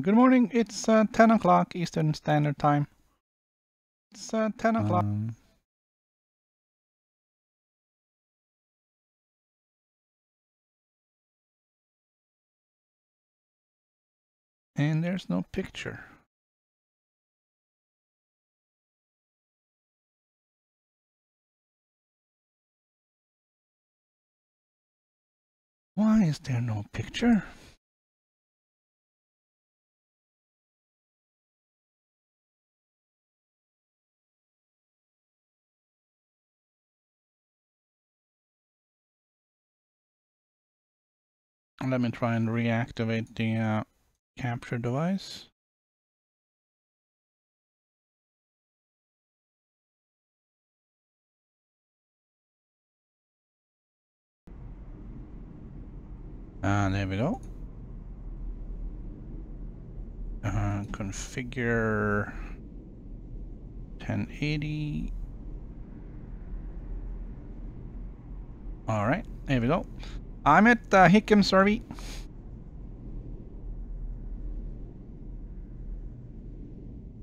Good morning. It's 10 o'clock Eastern Standard Time. It's 10 o'clock. And there's no picture. Why is there no picture? Let me try and reactivate the capture device. There we go. Configure 1080. All right, there we go. I'm at Hickam Survey.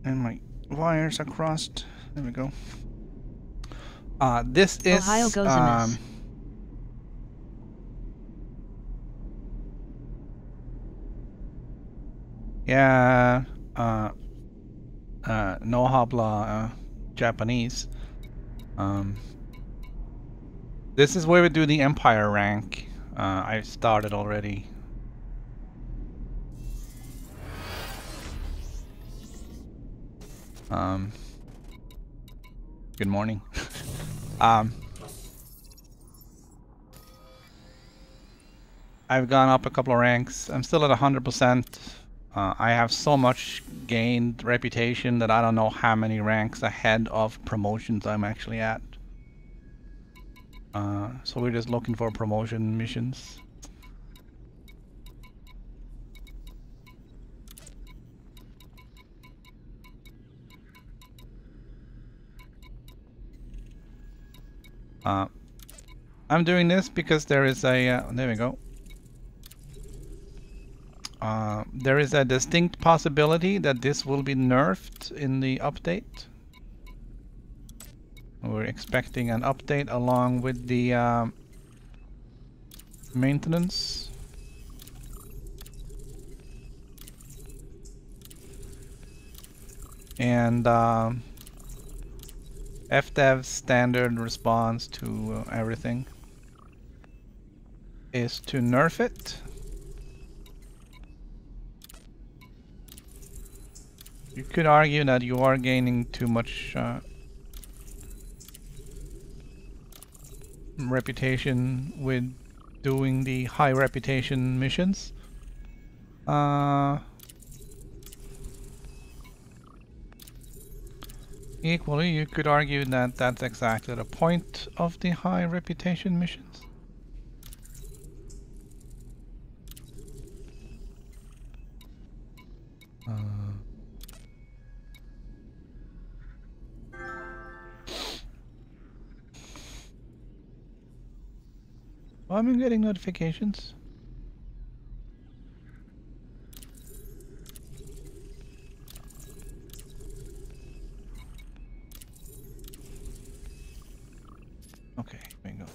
And my wires are crossed. There we go. This is Ohio goes a miss. Yeah, no habla Japanese. This is where we do the Empire rank. I started already. Good morning. I've gone up a couple of ranks. I'm still at 100%. I have so much gained reputation that I don't know how many ranks ahead of promotions I'm actually at. So we're just looking for promotion missions. I'm doing this because there is a there we go. There is a distinct possibility that this will be nerfed in the update. We're expecting an update along with the maintenance. And FDev's standard response to everything is to nerf it. You could argue that you are gaining too much reputation with doing the high reputation missions. Equally, you could argue that that's exactly the point of the high reputation missions. Well, I'm getting notifications. Okay, here we go.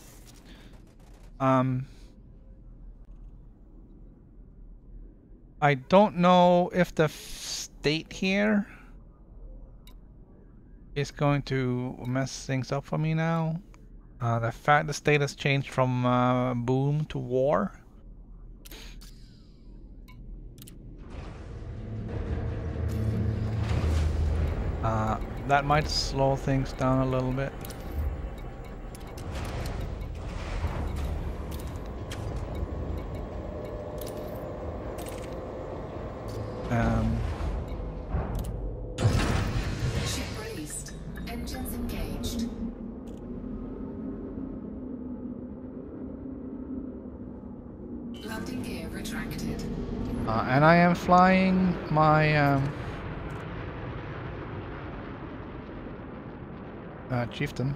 I don't know if the state here is going to mess things up for me now. The fact the state has changed from boom to war. That might slow things down a little bit. Ship released. Engines engaged. Landing gear retracted. And I am flying my chieftain.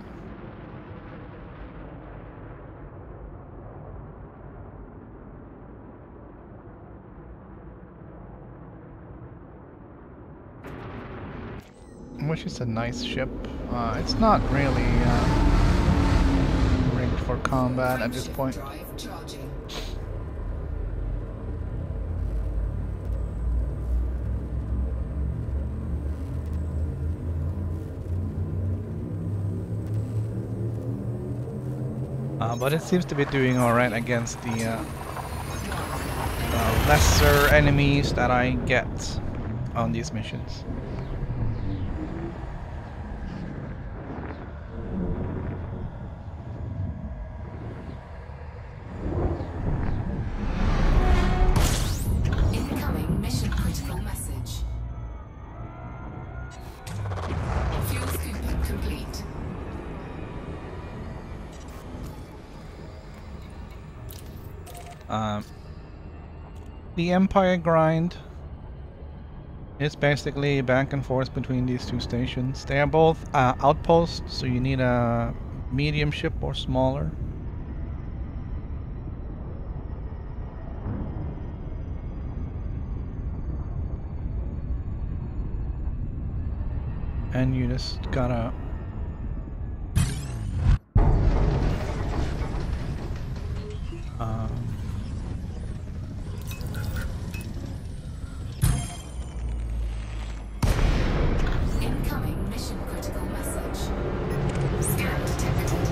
Which is a nice ship. It's not really rigged for combat at this point. But it seems to be doing alright against the lesser enemies that I get on these missions. Incoming mission critical message. Fuel scooping complete. The Empire grind is basically back and forth between these two stations. They are both outposts, so you need a medium ship or smaller. And you just gotta Incoming mission critical message. Scan detected.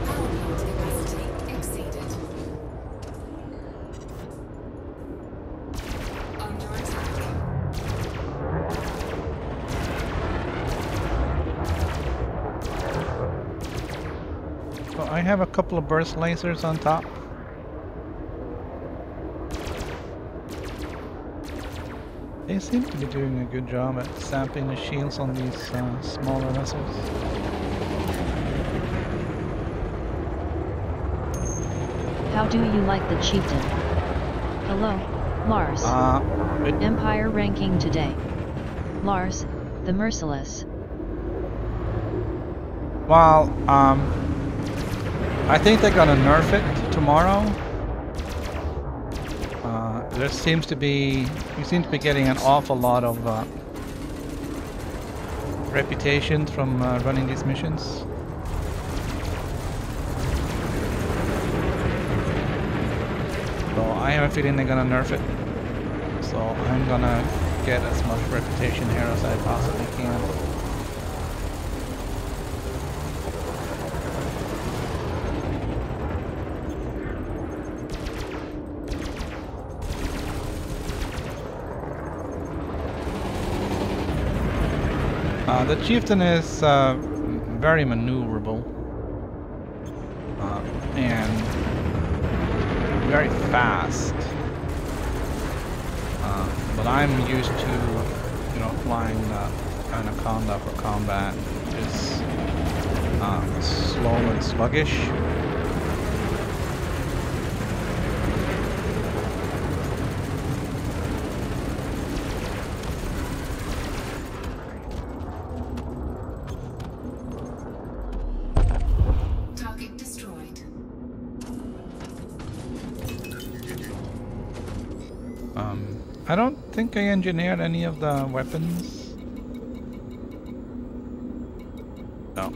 Power plant capacity exceeded. Under attack. So I have a couple of burst lasers on top. They seem to be doing a good job at sampling the shields on these smaller vessels. How do you like the chieftain? Hello, Lars. Empire ranking today. Lars, the Merciless. Well, I think they're gonna nerf it tomorrow. There seems to be, you seem to be getting an awful lot of reputation from running these missions. So I have a feeling they're gonna nerf it. So I'm gonna get as much reputation here as I possibly can. The chieftain is very maneuverable and very fast. But I'm used to, you know, flying Anaconda for combat, which is slow and sluggish. Target destroyed. I don't think I engineered any of the weapons. No.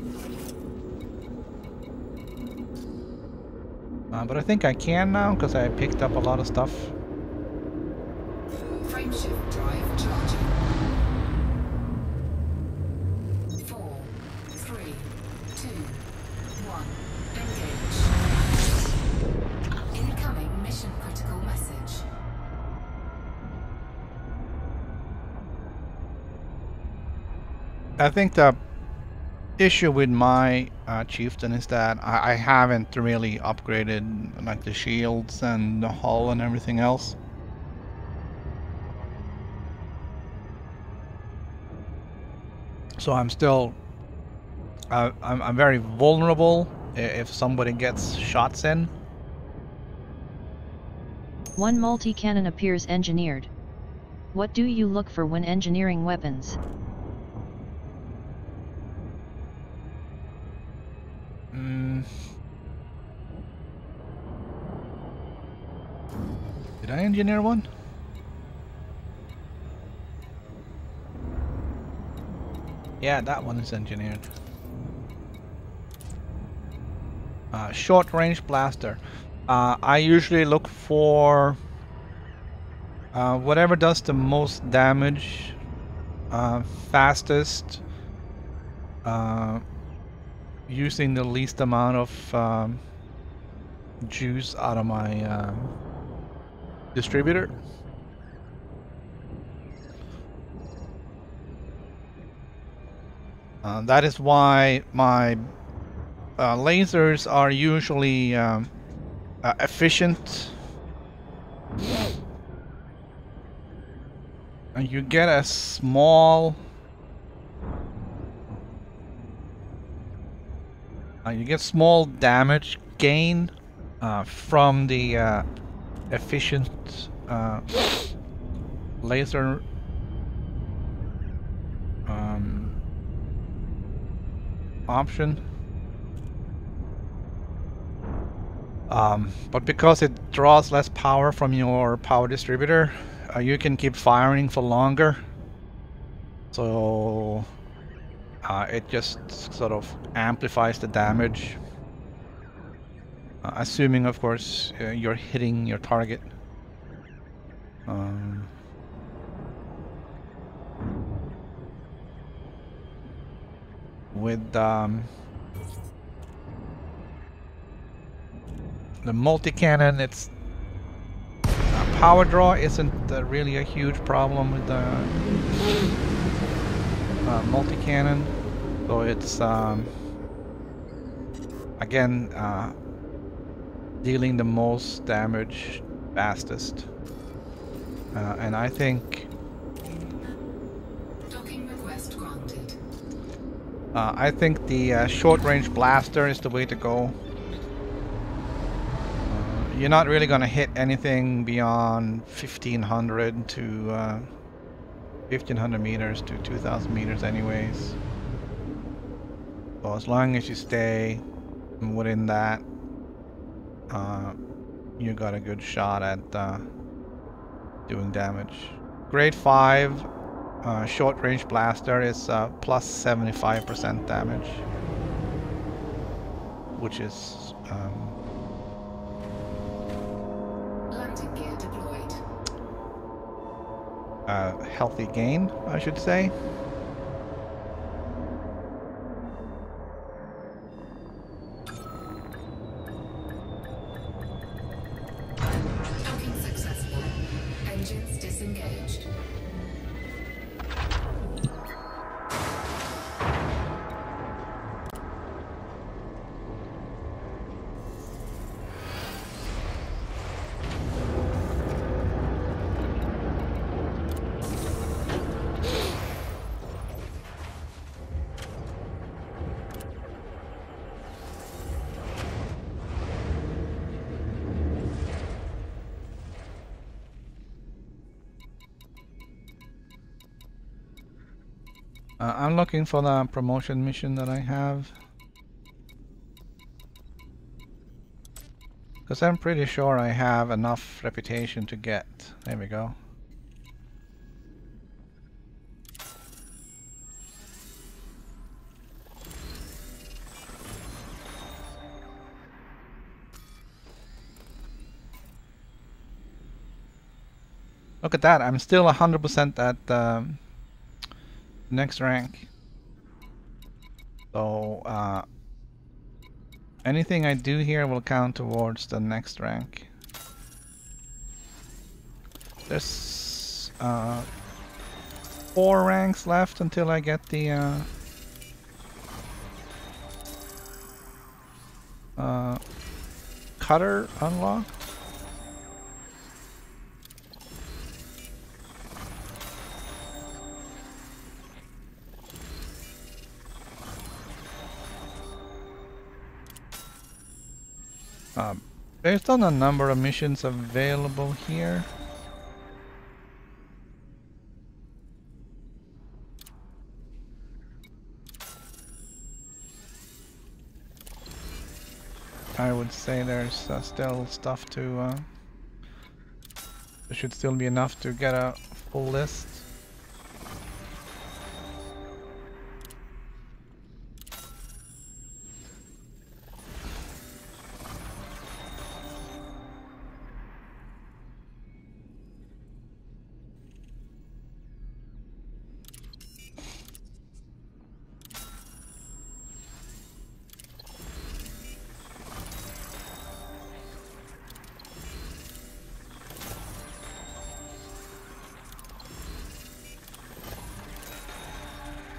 But I think I can now because I picked up a lot of stuff. Frameshift drive charging. 4, 3, 2, 1. Engage. Incoming mission critical message. I think the issue with my chieftain is that I haven't really upgraded like the shields and the hull and everything else. So I'm still I'm very vulnerable if somebody gets shots in. One multi-cannon appears engineered. What do you look for when engineering weapons? Did I engineer one? Yeah, that one is engineered. Short range blaster. I usually look for whatever does the most damage, fastest, using the least amount of juice out of my distributor. That is why my lasers are usually efficient. And you get a small damage gain from the efficient laser option. But because it draws less power from your power distributor, you can keep firing for longer. So it just sort of amplifies the damage. Assuming, of course, you're hitting your target. With the multi-cannon, it's power draw isn't really a huge problem with the multi-cannon, so it's again dealing the most damage fastest, and I think Docking request granted. I think the short-range blaster is the way to go. You're not really going to hit anything beyond 1500 to 1500 meters to 2000 meters anyways. So as long as you stay within that, you got a good shot at doing damage. Grade 5 short-range blaster is plus 75% damage, which is Landing gear deployed. a healthy gain, I should say. Docking successful. Engines disengaged. I'm looking for the promotion mission that I have. Because I'm pretty sure I have enough reputation to get. There we go. Look at that, I'm still 100% at the next rank. So, anything I do here will count towards the next rank. There's 4 ranks left until I get the cutter unlocked. Based on the number of missions available here, I would say there's still stuff to there should still be enough to get a full list.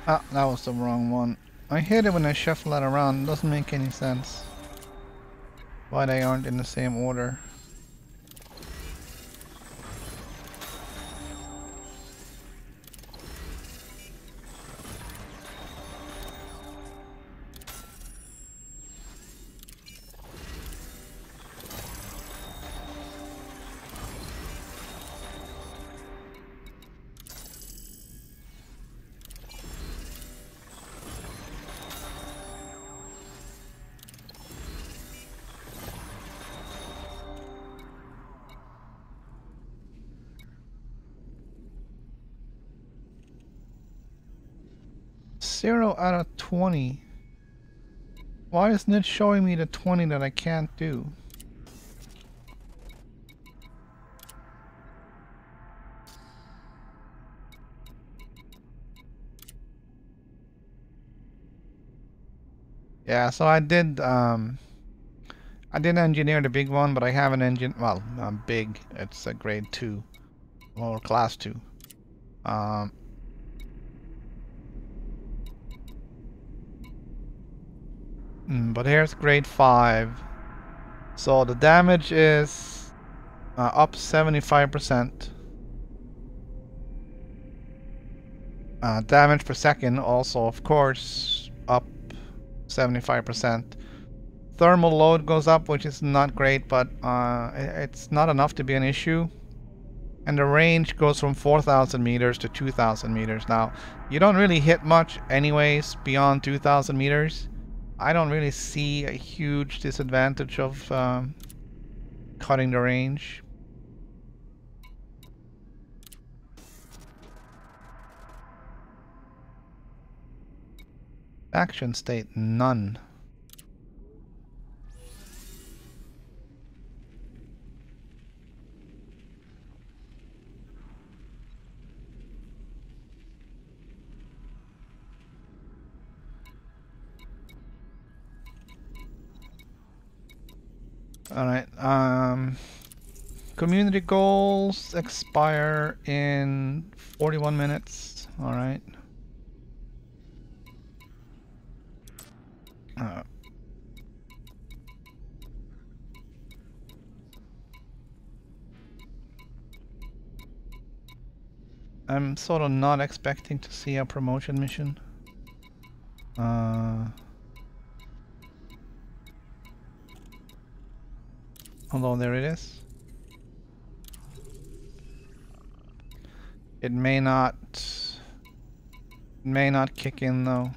Ah, that was the wrong one. I hate it when I shuffle that around. It doesn't make any sense why they aren't in the same order. Zero out of 20. Why isn't it showing me the 20 that I can't do? Yeah, so I did engineer the big one, but I haven't well, big, it's a grade 2 or class 2. But here's grade 5. So the damage is up 75%. Damage per second also, of course, up 75%. Thermal load goes up, which is not great, but it's not enough to be an issue. And the range goes from 4,000 meters to 2,000 meters. Now, you don't really hit much anyways beyond 2,000 meters. I don't really see a huge disadvantage of cutting the range. Action state, none. Alright, community goals expire in 41 minutes. Alright. I'm sort of not expecting to see a promotion mission. Although there it is. It may not May not kick in though.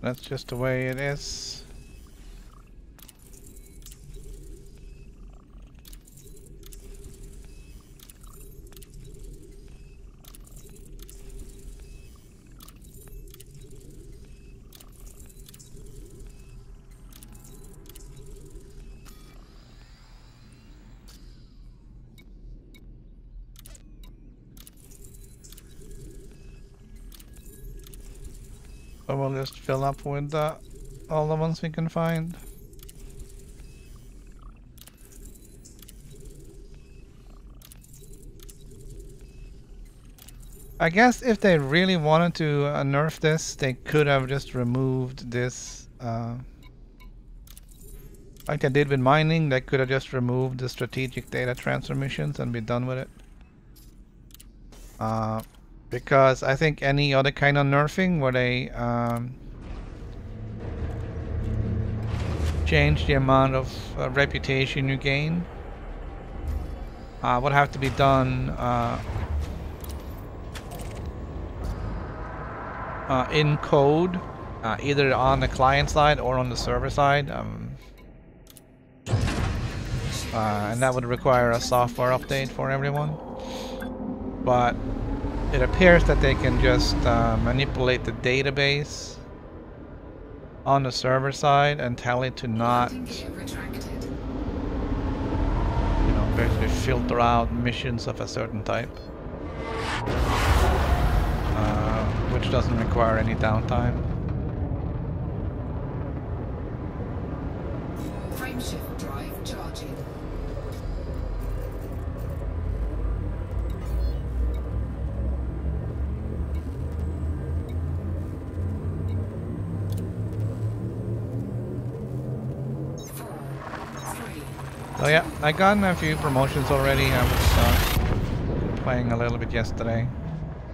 That's just the way it is. So we'll just fill up with all the ones we can find. I guess if they really wanted to nerf this, they could have just removed this. Like they did with mining, they could have just removed the strategic data transfer missions and be done with it. Because I think any other kind of nerfing where they change the amount of reputation you gain would have to be done in code, either on the client side or on the server side, and that would require a software update for everyone. But it appears that they can just manipulate the database on the server side and tell it to not, basically filter out missions of a certain type, which doesn't require any downtime. Frameshift drive charging. So yeah, I gotten a few promotions already. I was playing a little bit yesterday.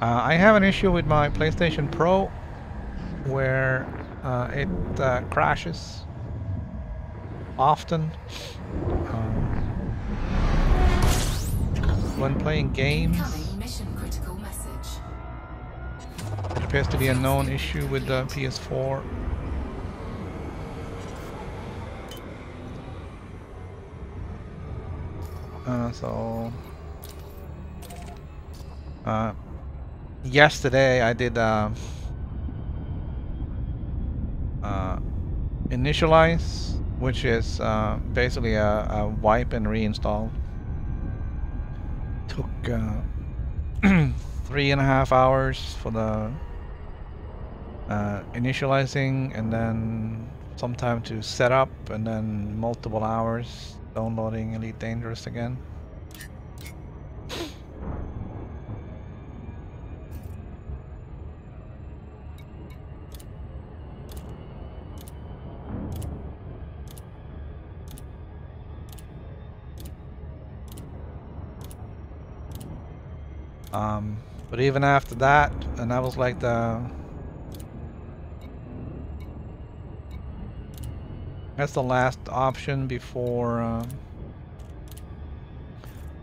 I have an issue with my PlayStation Pro where it crashes often when playing games. It appears to be a known issue with the PS4. Yesterday I did initialize, which is basically a wipe and reinstall. Took 3.5 hours for the initializing, and then some time to set up, and then multiple hours downloading Elite Dangerous again. But even after that, and that was like that's the last option before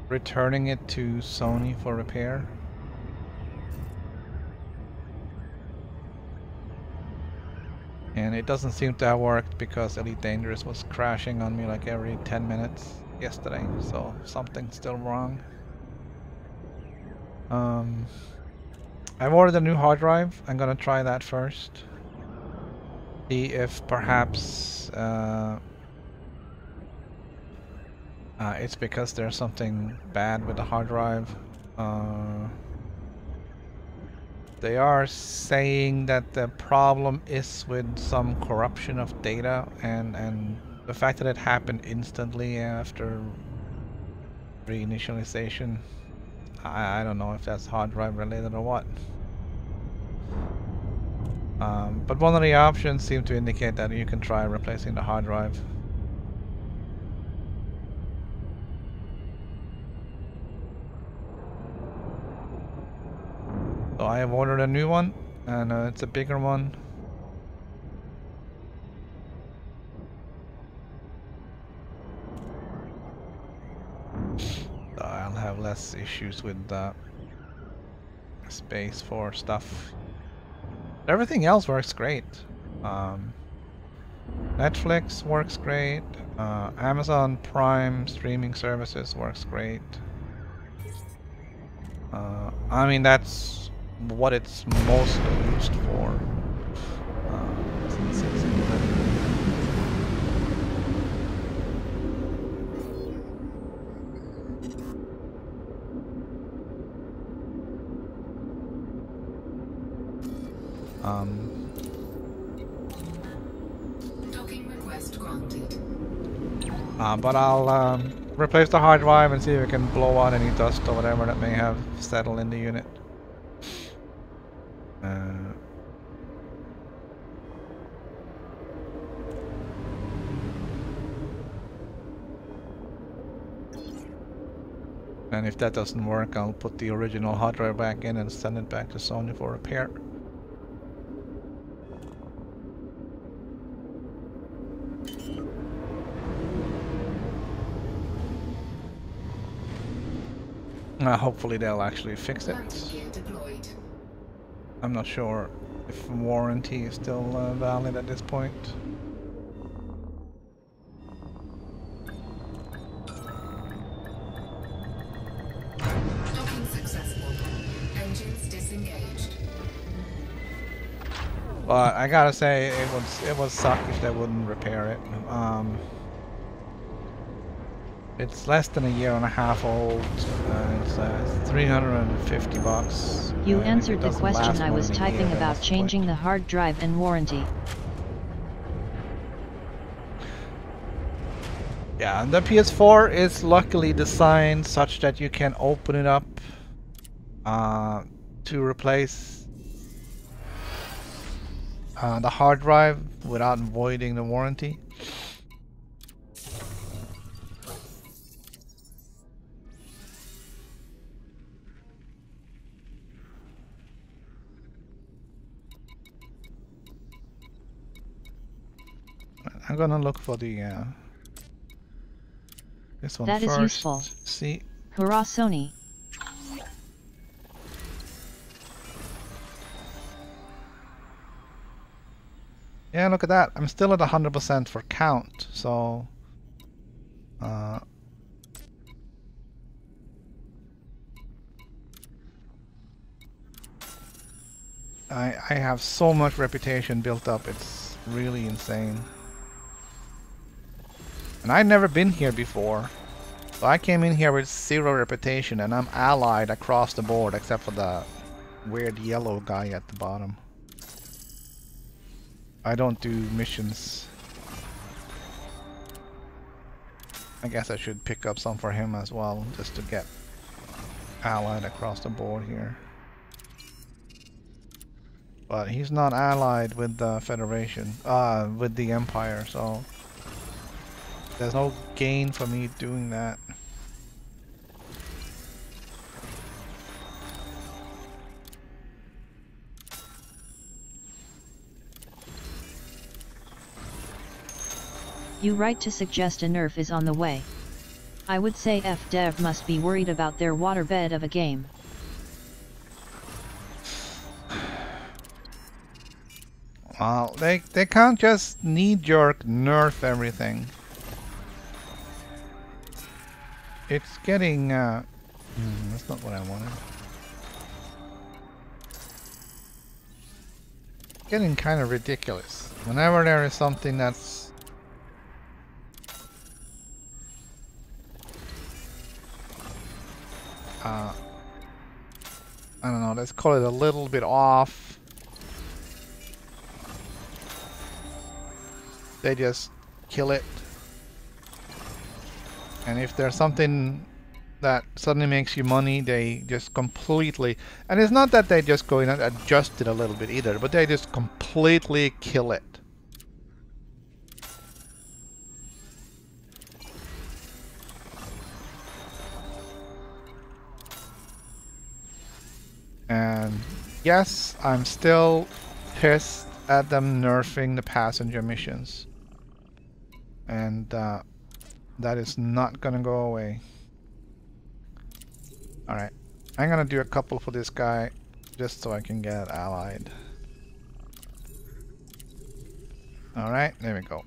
returning it to Sony for repair. And it doesn't seem to have worked because Elite Dangerous was crashing on me like every 10 minutes yesterday, so something's still wrong. I've ordered a new hard drive. I'm gonna try that first. See if perhaps it's because there's something bad with the hard drive. They are saying that the problem is with some corruption of data, and the fact that it happened instantly after reinitialization. I don't know if that's hard drive related or what. But one of the options seemed to indicate that you can try replacing the hard drive. So I have ordered a new one, And it's a bigger one. I'll have less issues with space for stuff. Everything else works great. Netflix works great. Amazon Prime streaming services works great. I mean, that's what it's mostly used for. Since it's Docking request granted. but I'll replace the hard drive and see if we can blow out any dust or whatever that may have settled in the unit. And if that doesn't work, I'll put the original hard drive back in and send it back to Sony for repair. Hopefully they'll actually fix it. I'm not sure if warranty is still valid at this point. Docking successful. Engines disengaged. But I gotta say, it would suck if they wouldn't repair it. It's less than a year and a half old. It's 350 bucks. You answered the question I was typing about changing the hard drive and warranty. Yeah, and the PS4 is luckily designed such that you can open it up to replace the hard drive without voiding the warranty. I'm gonna look for the this one that first. That is useful. See. Hurrah, Sony. Yeah, look at that. I'm still at 100% for count, so I have so much reputation built up. It's really insane. And I've never been here before. So I came in here with 0 reputation and I'm allied across the board except for the weird yellow guy at the bottom. I don't do missions. I guess I should pick up some for him as well, just to get allied across the board here. But he's not allied with the Federation, with the Empire, so there's no gain for me doing that. You right to suggest a nerf is on the way. I would say FDev must be worried about their waterbed of a game. Well, they can't just knee-jerk nerf everything. It's getting that's not what I wanted. It's getting kind of ridiculous. Whenever there is something that's I don't know, let's call it a little bit off. They just kill it. And if there's something that suddenly makes you money, they just completely... And it's not that they just go in and adjust it a little bit either, but they just completely kill it. And Yes, I'm still pissed at them nerfing the passenger missions. And that is not gonna go away. Alright, I'm gonna do a couple for this guy just so I can get allied. Alright, there we go.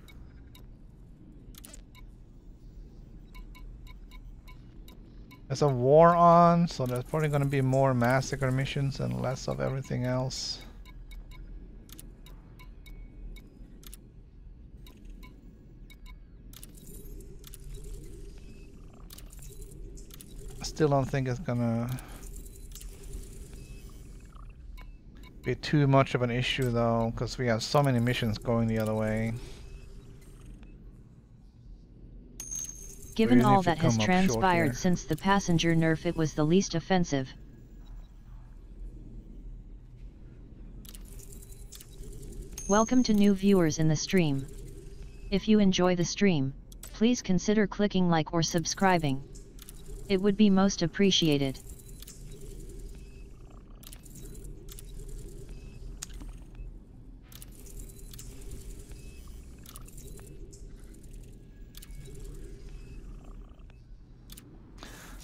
There's a war on, so there's probably gonna be more massacre missions and less of everything else. I still don't think it's gonna be too much of an issue though, because we have so many missions going the other way. Given all that has transpired since the passenger nerf, it was the least offensive. Welcome to new viewers in the stream. If you enjoy the stream, please consider clicking like or subscribing. It would be most appreciated.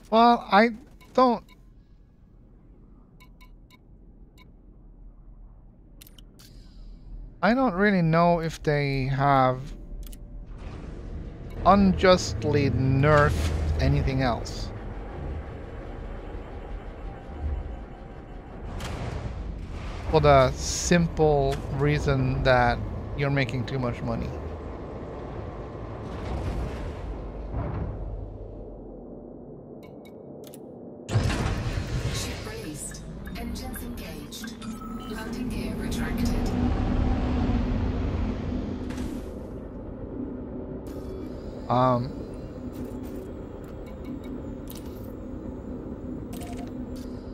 Well, I don't really know if they have unjustly nerfed anything else. For the simple reason that you're making too much money. Ship released. Engines engaged. Landing gear retracted.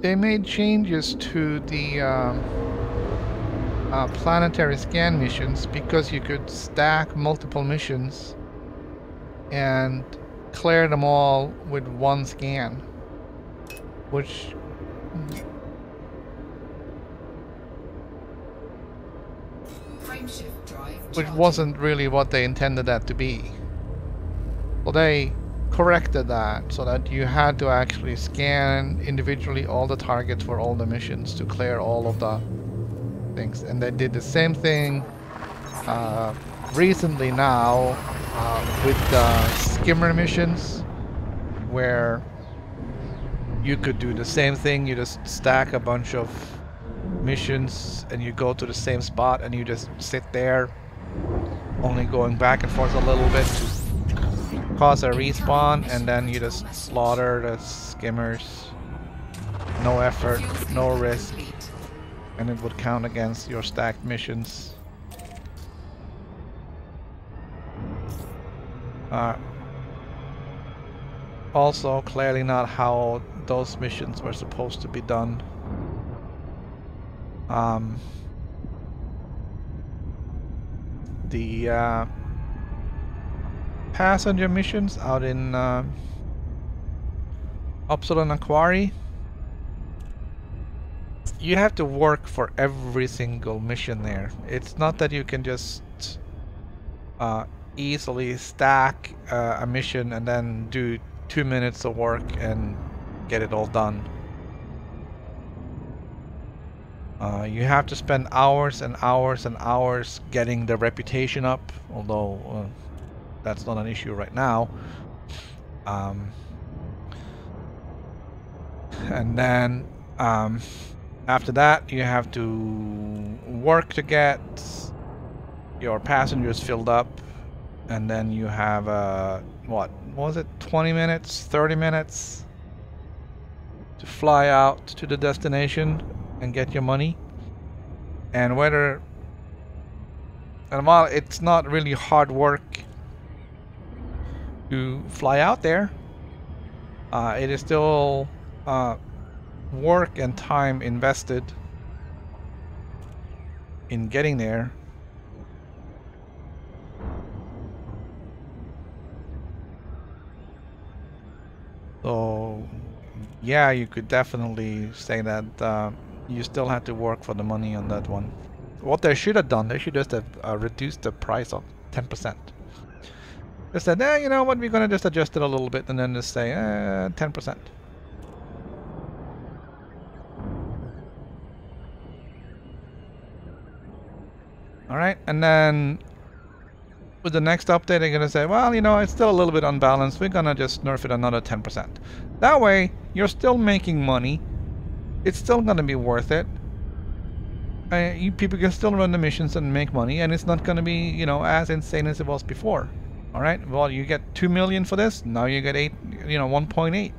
They made changes to the planetary scan missions because you could stack multiple missions and clear them all with one scan, which Frameshift drive which charging. wasn't really what they intended that to be. Well, they corrected that so that you had to actually scan individually all the targets for all the missions to clear all of the things. And they did the same thing recently now with the skimmer missions, where you could do the same thing. You just stack a bunch of missions and you go to the same spot and you just sit there, only going back and forth a little bit to cause a respawn, and then you just slaughter the skimmers. No effort, no risk, and it would count against your stacked missions. Also, clearly not how those missions were supposed to be done. The passenger missions out in Upsilon and Quarry, you have to work for every single mission there. It's not that you can just easily stack a mission and then do 2 minutes of work and get it all done. You have to spend hours and hours and hours getting the reputation up, although that's not an issue right now. And then after that you have to work to get your passengers filled up, and then you have what was it, 20 minutes, 30 minutes to fly out to the destination and get your money. And while it's not really hard work to fly out there, it is still work and time invested in getting there. So yeah, you could definitely say that you still had to work for the money on that one. What they should have done, they should just have reduced the price of 10%. They said, you know what, we're gonna just adjust it a little bit, and then just say 10%. All right, and then with the next update, they're gonna say, well, you know, it's still a little bit unbalanced. We're gonna just nerf it another 10%. That way, you're still making money. It's still gonna be worth it. You people can still run the missions and make money, and it's not gonna be, you know, as insane as it was before. All right. Well, you get 2 million for this. Now you get 1.8.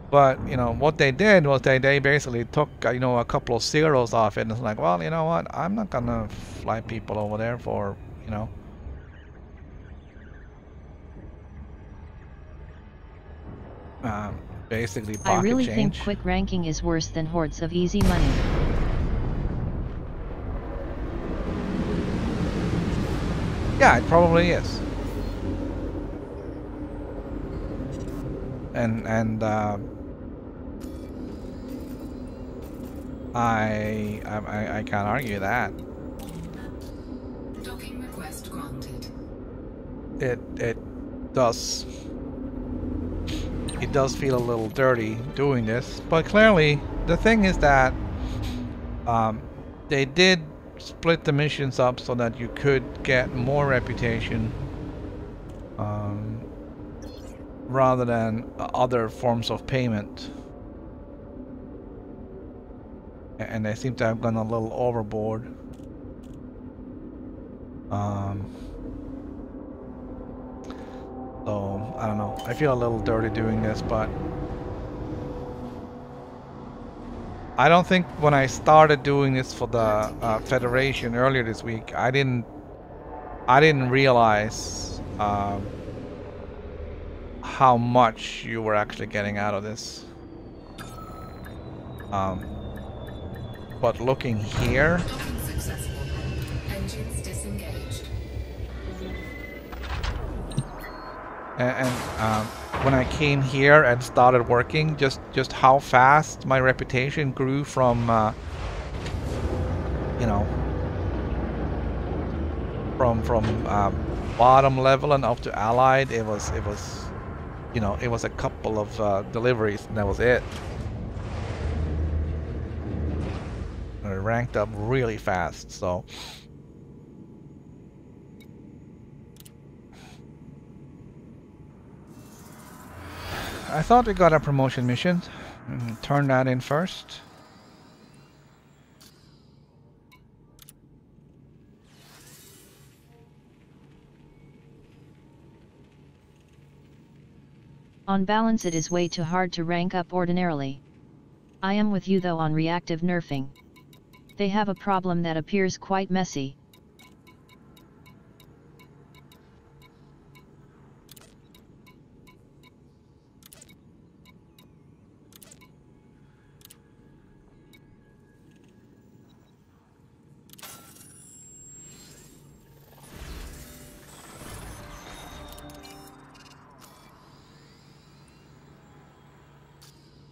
But you know what they did was they basically took a couple of zeros off it, and it's like, well, you know what? I'm not gonna fly people over there for basically pocket I really change. think quick ranking is worse than hordes of easy money. Yeah, it probably is. And I can't argue that. Docking request granted. It does feel a little dirty doing this, but clearly the thing is that they did split the missions up so that you could get more reputation rather than other forms of payment. And they seem to have gone a little overboard. So, I don't know. I feel a little dirty doing this, but I don't think when I started doing this for the Federation earlier this week, I didn't realize how much you were actually getting out of this. But looking here, Docking successful. Engines disengaged. and when I came here and started working, just how fast my reputation grew from bottom level and up to allied. It was a couple of deliveries, and that was it. And it ranked up really fast, so. I thought we got a promotion mission. Turn that in first. On balance, it is way too hard to rank up ordinarily. I am with you though on reactive nerfing. They have a problem that appears quite messy.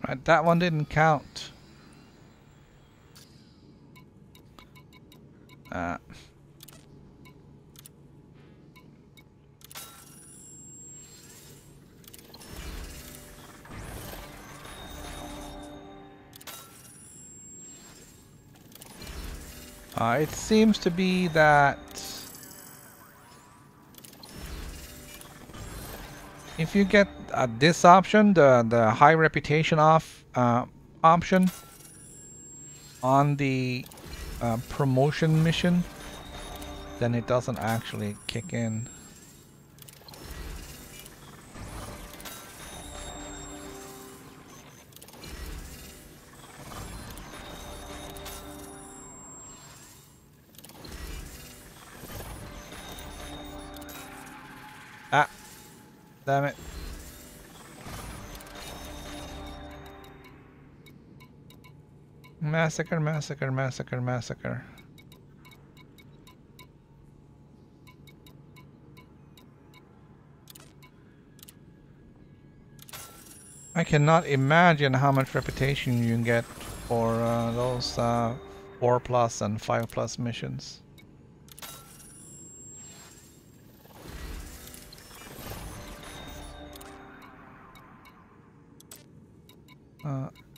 Right, that one didn't count. It seems to be that if you get this option, the high reputation off option on the promotion mission, then it doesn't actually kick in. Ah, damn it. Massacre, massacre, massacre, massacre. I cannot imagine how much reputation you can get for those 4+ and 5+ missions.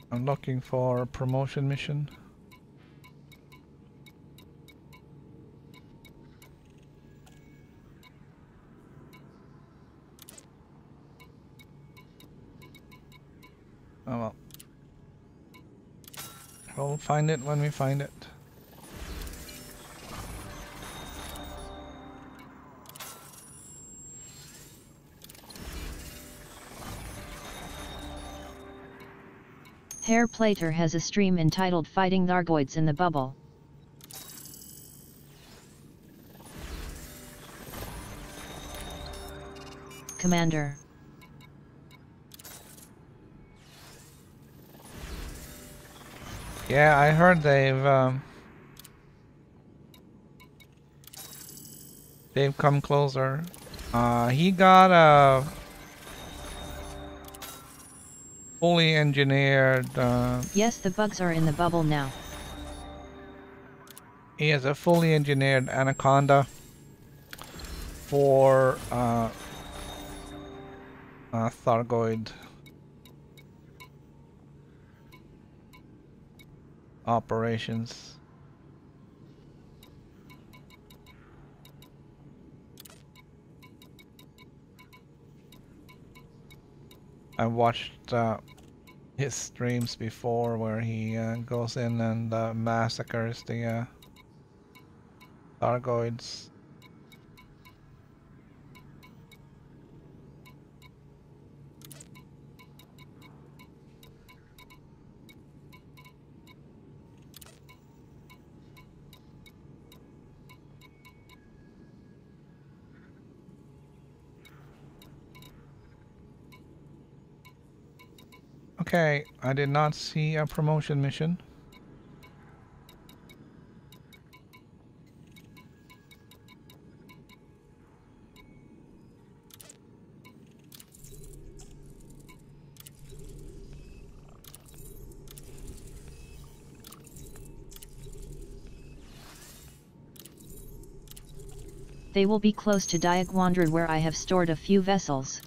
I'm looking for a promotion mission. Oh well. We'll find it when we find it. Hair Plater has a stream entitled Fighting Thargoids in the Bubble. Commander. Yeah, I heard they've come closer. He got a fully engineered. Yes, the bugs are in the bubble now. He has a fully engineered anaconda for Thargoid operations. I watched his streams before where he goes in and massacres the Thargoids. Okay, I did not see a promotion mission. They will be close to Diagwandra where I have stored a few vessels.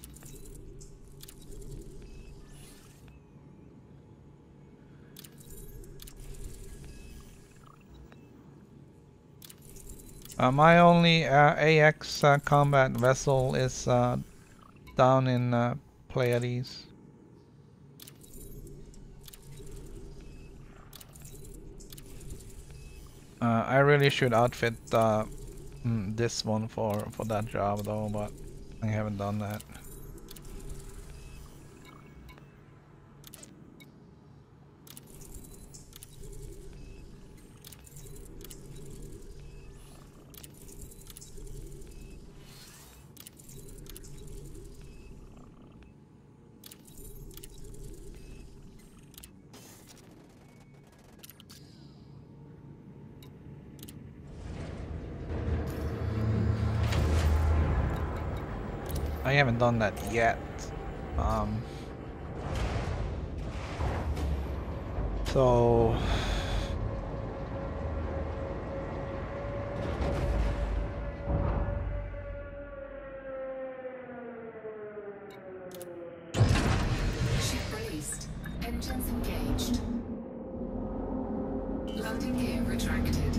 My only AX combat vessel is down in Pleiades. I really should outfit this one for that job though, but I haven't done that. I haven't done that yet. So Ship released. Engines engaged. Landing gear retracted.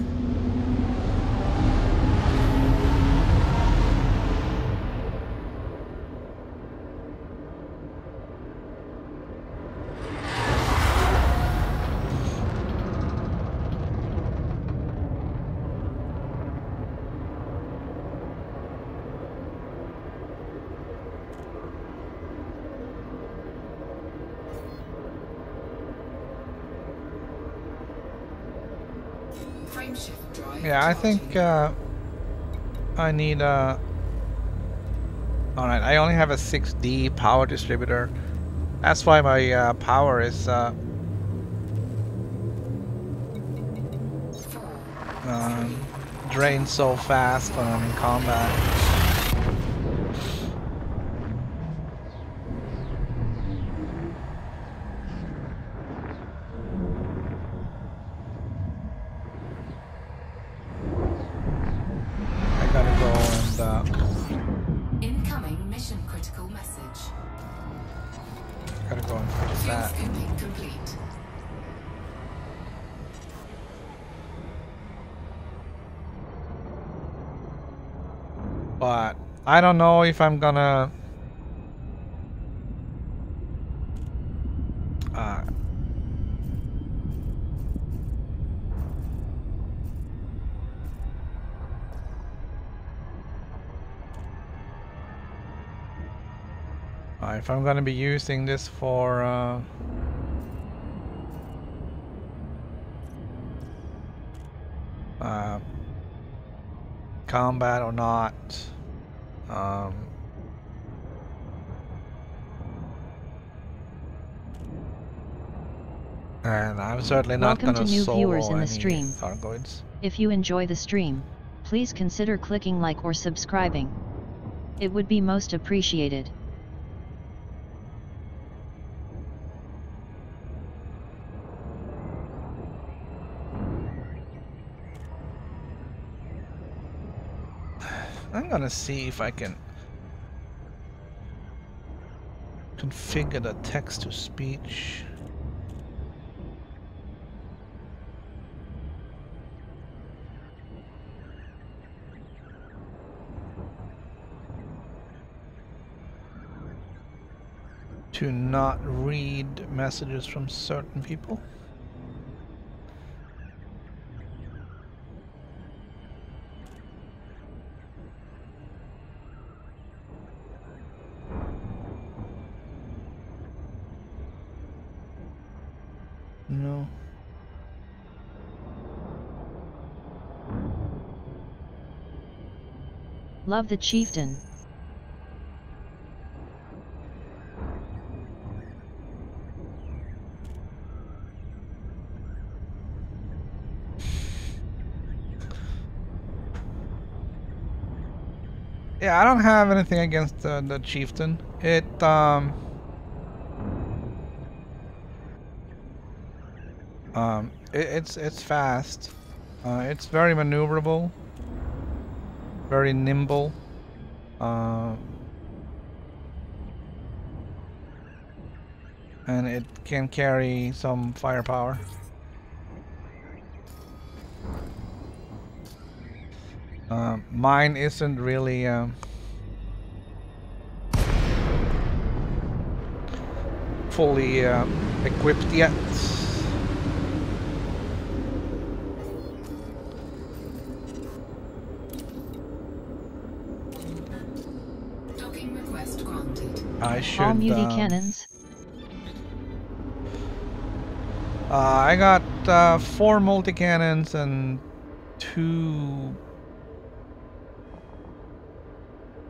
yeah, I think I need a. Alright, I only have a 6D power distributor. That's why my power is drained so fast when I'm in combat. gotta go and fix Fuel that. scooping complete. But I don't know if I'm gonna if I'm gonna be using this for combat or not. And I'm certainly not Welcome gonna to new solo viewers in the any stream. Thargoids. If you enjoy the stream, please consider clicking like or subscribing. It would be most appreciated. I'm gonna see if I can configure the text to speech. To not read messages from certain people. No. Love the chieftain. Yeah, I don't have anything against the chieftain. It's fast. It's very maneuverable, very nimble. And it can carry some firepower. Mine isn't really fully equipped yet. Docking request granted. I should. All multi-cannons. I got 4 multi-cannons and 2.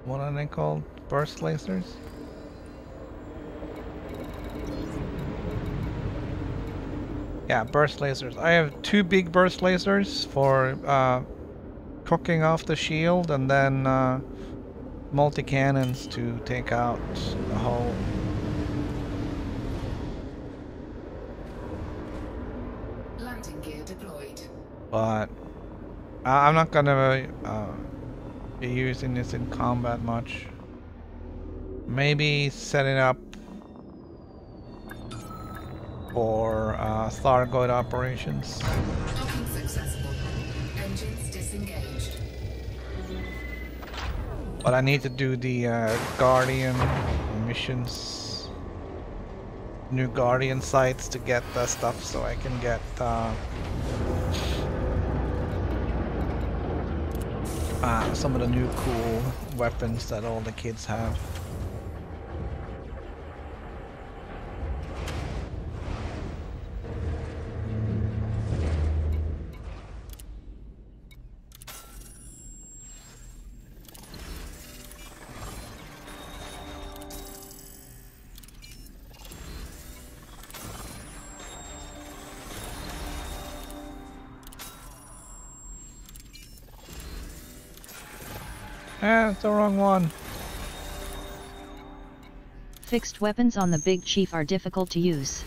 What are they called? Burst lasers? Yeah, burst lasers. I have 2 big burst lasers for cooking off the shield, and then multi-cannons to take out the hull. Landing gear deployed. But I'm not gonna be using this in combat much. Maybe setting up for Thargoid operations. Docking successful. Engines disengaged. But I need to do the Guardian missions, new Guardian sites to get the stuff, so I can get some of the new cool weapons that all the kids have. Ah, it's the wrong one. Fixed weapons on the Big Chief are difficult to use.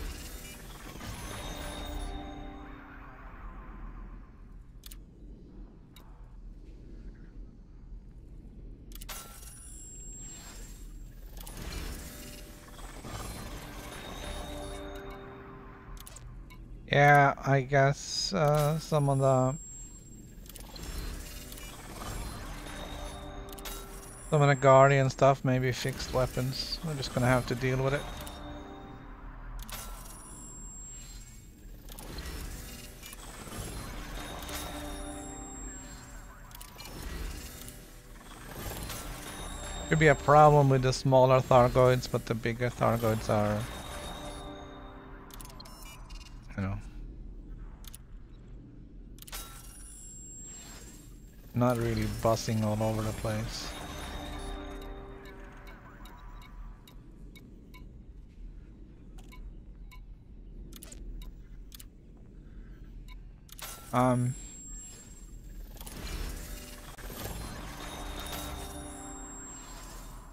Yeah, I guess some of the Guardian stuff may be fixed weapons. We're just gonna have to deal with it. Could be a problem with the smaller Thargoids, but the bigger Thargoids are, you know, not really buzzing all over the place.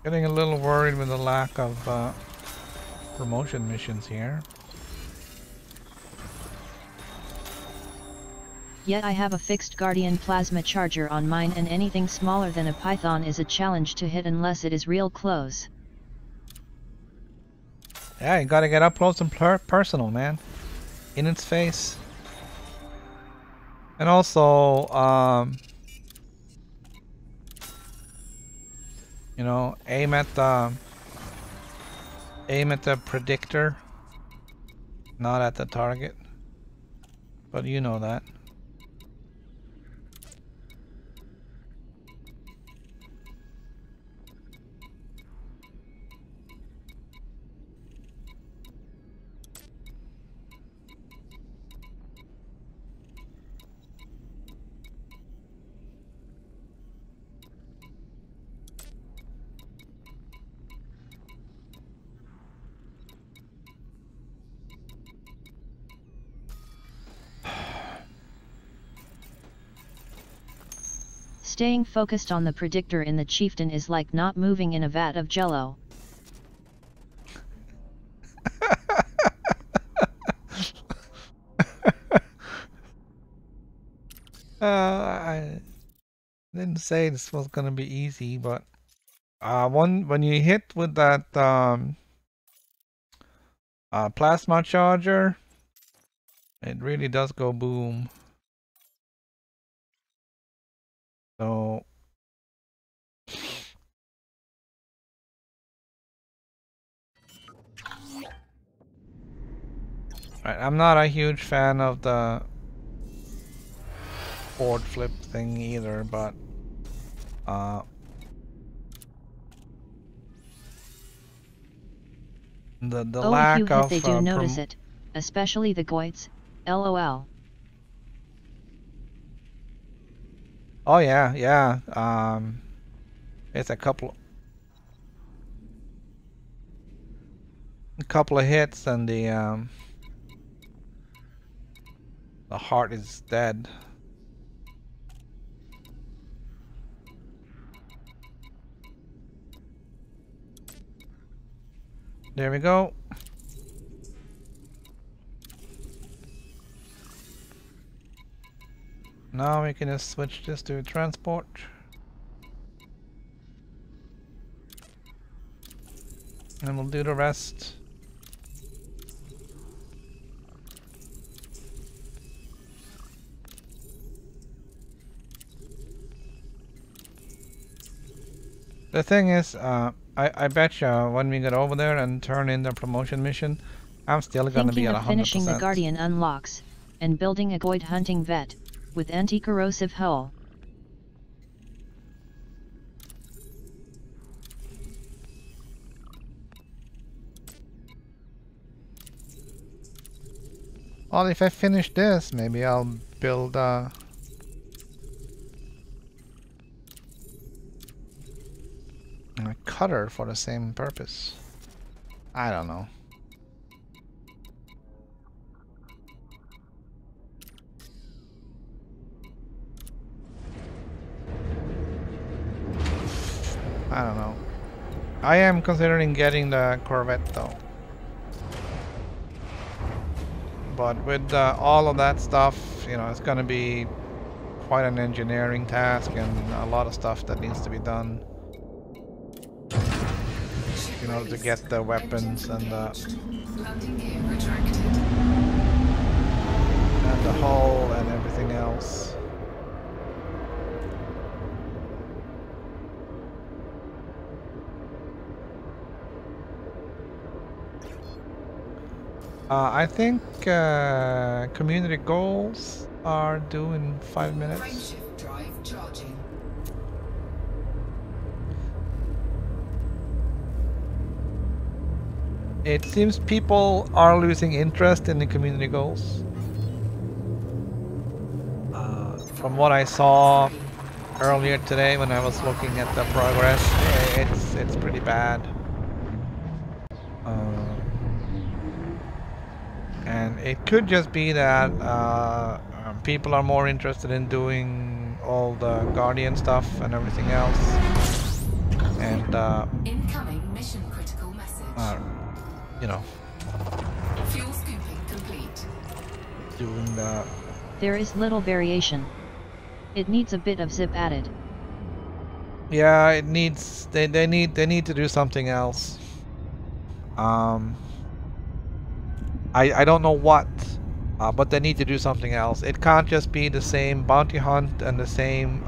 Getting a little worried with the lack of promotion missions here. Yet I have a fixed Guardian plasma charger on mine, and anything smaller than a python is a challenge to hit unless it is real close. Yeah, you gotta get up close and personal, man. In its face. And also, you know, aim at the predictor, not at the target. But you know that. Staying focused on the predictor in the chieftain is like not moving in a vat of jello. I didn't say this was gonna be easy, but when you hit with that plasma charger, it really does go boom. So right, I'm not a huge fan of the board flip thing either, but the lack if you hit, of they do notice it, especially the goits. LOL. Oh yeah, yeah. It's a couple of hits and the heart is dead. There we go. Now we can just switch this to transport. And we'll do the rest. The thing is, I bet you when we get over there and turn in the promotion mission, I'm still gonna be at 100%. Finishing the Guardian unlocks, and building a goit hunting vet, with anti-corrosive hull. Well, if I finish this, maybe I'll build a cutter for the same purpose. I don't know. I don't know. I am considering getting the Corvette though. But with all of that stuff, you know, it's gonna be quite an engineering task and a lot of stuff that needs to be done in order to get the weapons and the... Landing gear retracted. and the hull and everything else. I think community goals are due in 5 minutes. Frameshift drive charging. It seems people are losing interest in the community goals. From what I saw earlier today when I was looking at the progress, it's pretty bad. And it could just be that people are more interested in doing all the Guardian stuff and everything else. And Incoming mission critical message. you know, Fuel scooping complete. doing the... There is little variation. It needs a bit of zip added. Yeah, it needs... They need to do something else. I don't know what, but they need to do something else. It can't just be the same bounty hunt and the same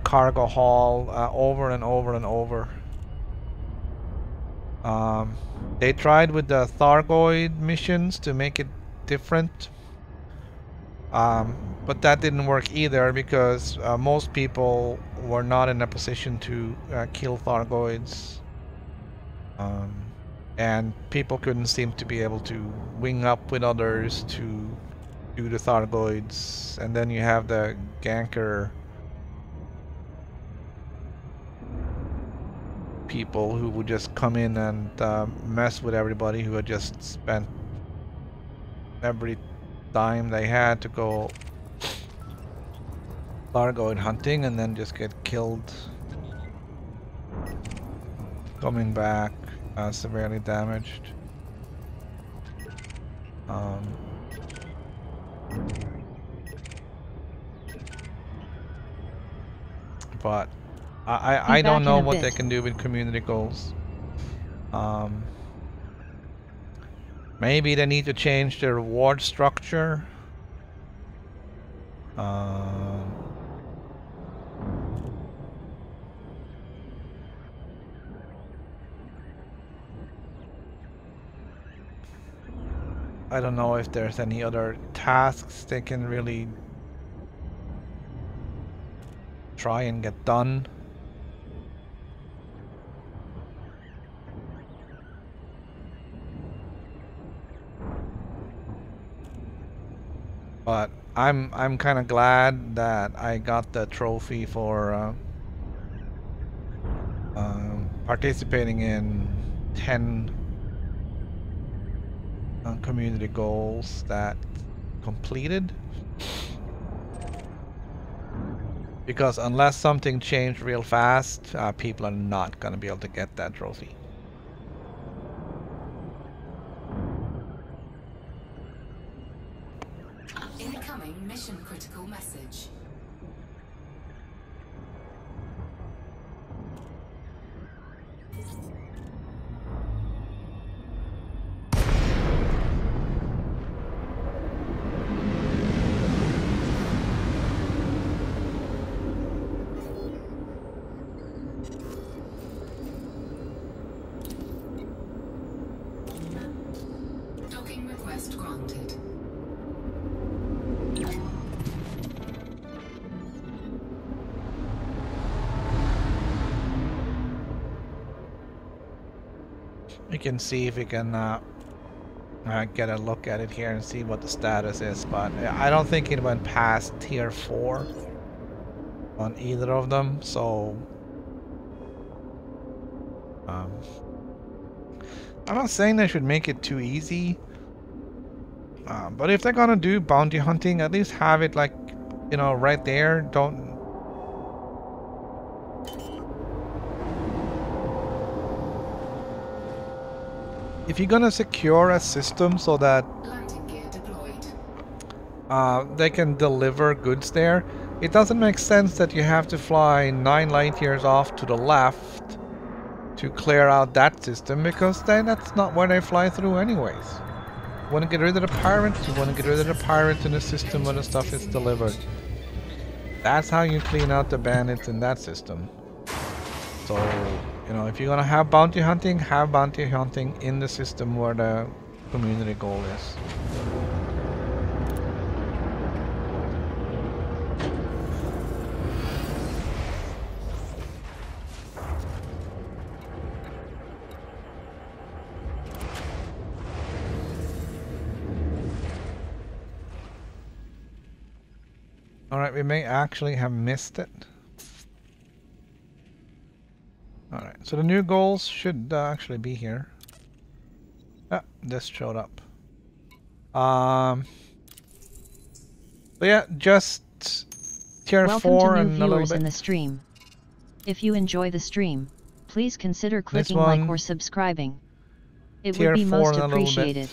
cargo haul over and over and over. They tried with the Thargoid missions to make it different, but that didn't work either because most people were not in a position to kill Thargoids. And people couldn't seem to be able to wing up with others to do the Thargoids. And then you have the ganker people who would just come in and mess with everybody who had just spent every dime they had to go Thargoid hunting and then just get killed coming back severely damaged. But I don't know what they can do with community goals. Maybe they need to change the reward structure. I don't know if there's any other tasks they can really try and get done. But I'm kind of glad that I got the trophy for participating in 10 community goals that completed, because unless something changed real fast, people are not going to be able to get that trophy. Incoming mission critical message. Docking request granted. We can see if we can get a look at it here and see what the status is, but I don't think it went past tier 4 on either of them, so I'm not saying they should make it too easy, but if they're gonna do bounty hunting, at least have it like, you know, right there. Don't... If you're gonna secure a system so that Landing gear deployed. they can deliver goods there, it doesn't make sense that you have to fly 9 light years off to the left to clear out that system, because then that's not where they fly through anyways. Want to get rid of the pirates? You want to get rid of the pirates in the system when the stuff is delivered. That's how you clean out the bandits in that system. So, you know, if you're gonna have bounty hunting in the system where the community goal is. Alright, we may actually have missed it. Alright, so the new goals should actually be here. Ah, this showed up. So yeah, just tier 4 and a little bit. Welcome to new viewers in the stream. If you enjoy the stream, please consider clicking like or subscribing. It would be most appreciated.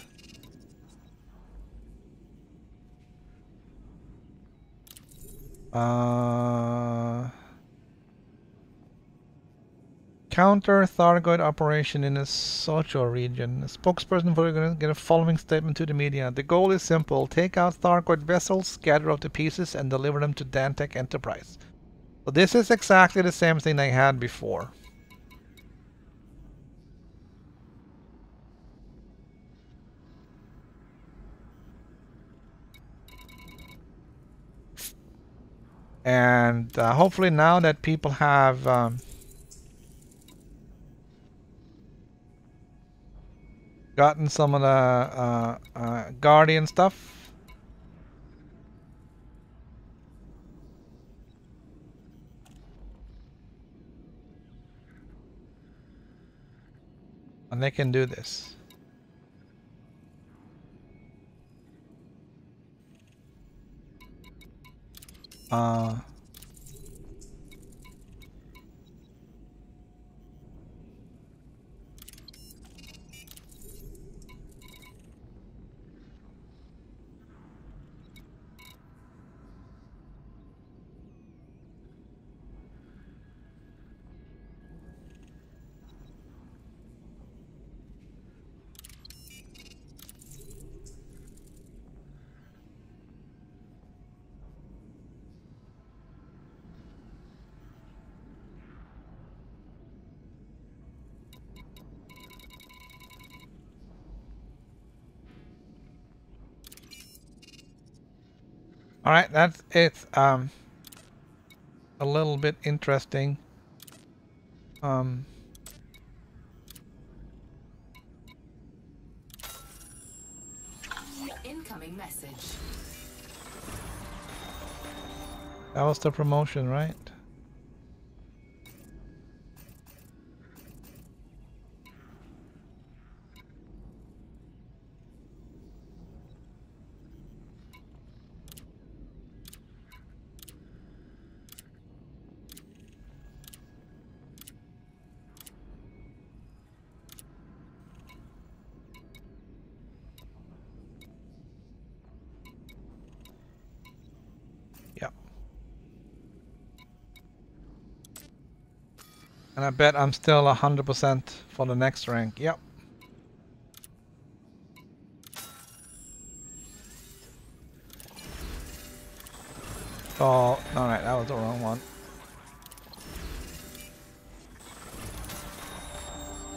Counter Thargoid operation in a social region. A spokesperson for going to get a following statement to the media. The goal is simple. Take out Thargoid vessels, scatter off the pieces, and deliver them to Dantec Enterprise. So this is exactly the same thing they had before. And hopefully now that people have gotten some of the Guardian stuff, and they can do this. Alright, that's it. A little bit interesting. Incoming message. That was the promotion, right? And I bet I'm still 100% for the next rank. Yep. Oh, alright, that was the wrong one.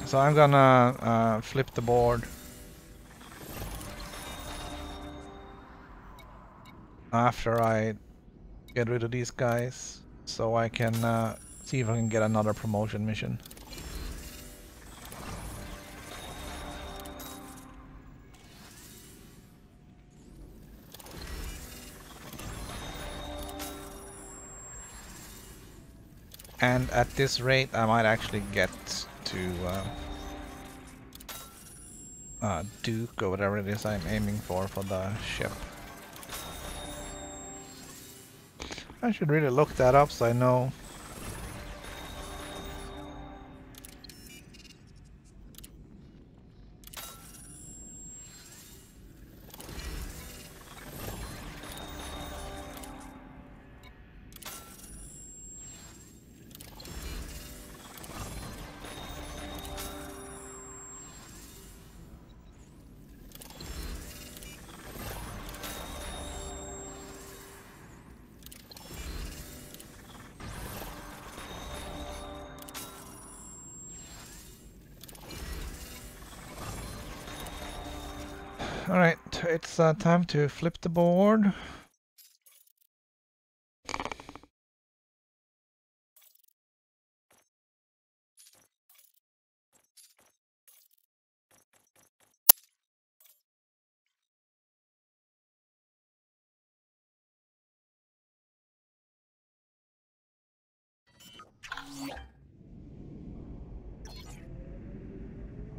So I'm gonna flip the board. After I get rid of these guys, so I can see if I can get another promotion mission. And at this rate, I might actually get to Duke or whatever it is I'm aiming for the ship. I should really look that up so I know. Alright, it's time to flip the board.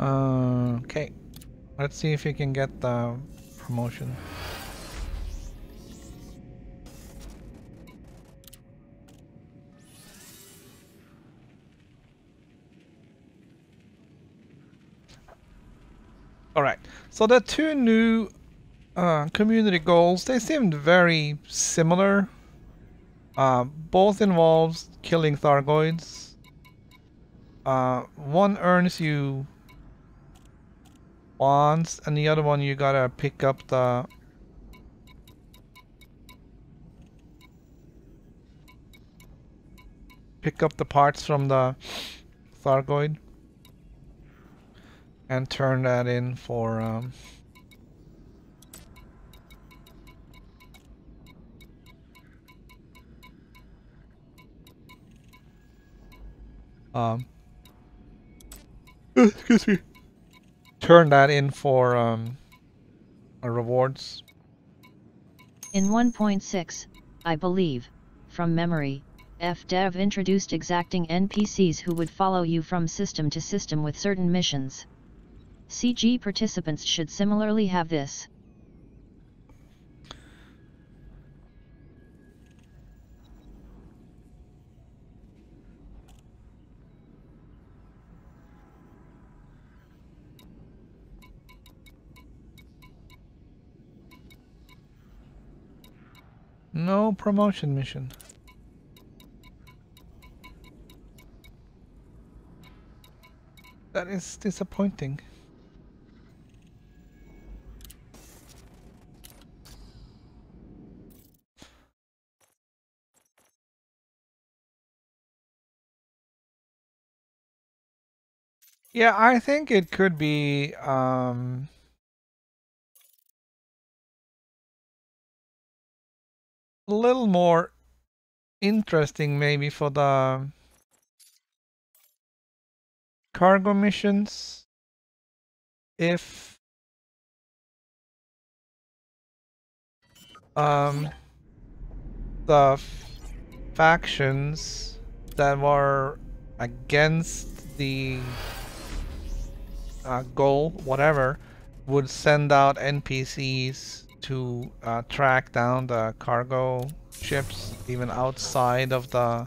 Okay, let's see if you can get the promotion. Alright, so the two new community goals, they seemed very similar. Both involves killing Thargoids. One earns you bonds, and the other one you gotta pick up the parts from the Thargoid and turn that in for excuse me. Turn that in for rewards. In 1.6, I believe, from memory, FDev introduced exacting NPCs who would follow you from system to system with certain missions. CG participants should similarly have this. No promotion mission. That is disappointing. Yeah, I think it could be a little more interesting maybe for the cargo missions if the factions that were against the goal, whatever, would send out NPCs to track down the cargo ships even outside of the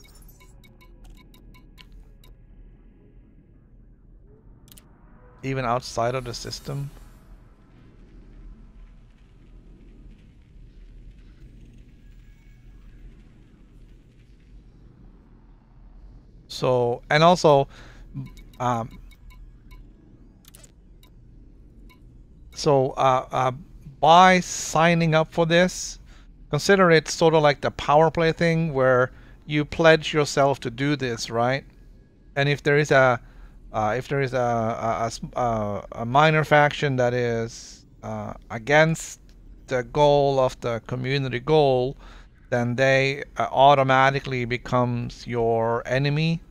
system. So, and also by signing up for this, consider it sort of like the power play thing where you pledge yourself to do this, right? And if there is a minor faction that is against the goal of the community goal, then they automatically becomes your enemy.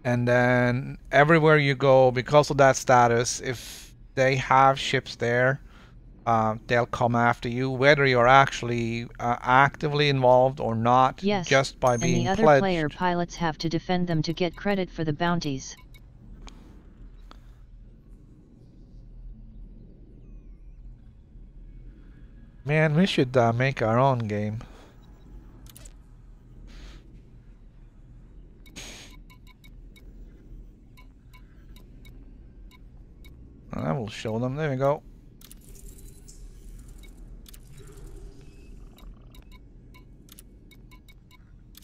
And then everywhere you go, because of that status, if they have ships there, they'll come after you, whether you're actually actively involved or not, Yes, just by being and the pledged. other player pilots have to defend them to get credit for the bounties. Man, we should make our own game. I will show them. There we go.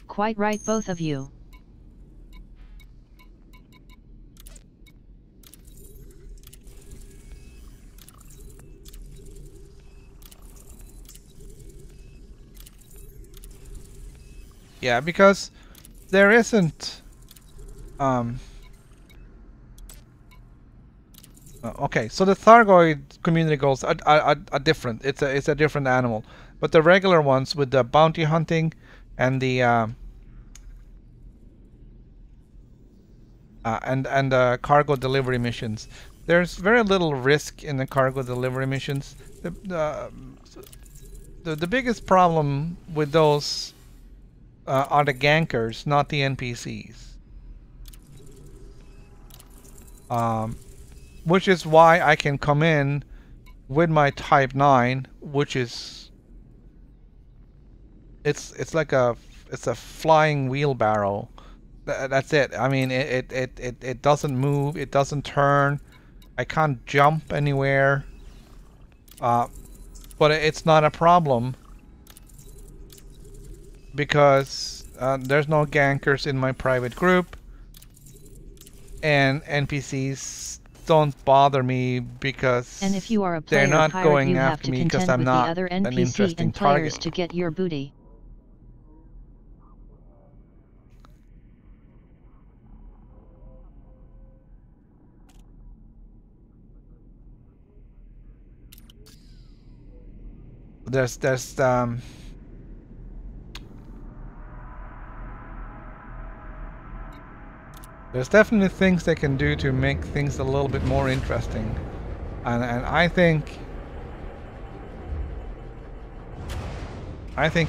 Quite right, both of you. Yeah, because there isn't Okay, so the Thargoid community goals are different. It's a different animal, but the regular ones with the bounty hunting and the and cargo delivery missions. There's very little risk in the cargo delivery missions. The biggest problem with those are the gankers, not the NPCs. Which is why I can come in with my Type 9, which is it's like it's a flying wheelbarrow. That's it. I mean, it doesn't move, it doesn't turn. I can't jump anywhere. But it's not a problem because there's no gankers in my private group, and NPCs don't bother me because and if you are a player they're not pirate, going you have after to me because contend I'm with not the other an NPC interesting and players target. to get your booty. There's definitely things they can do to make things a little bit more interesting, and I think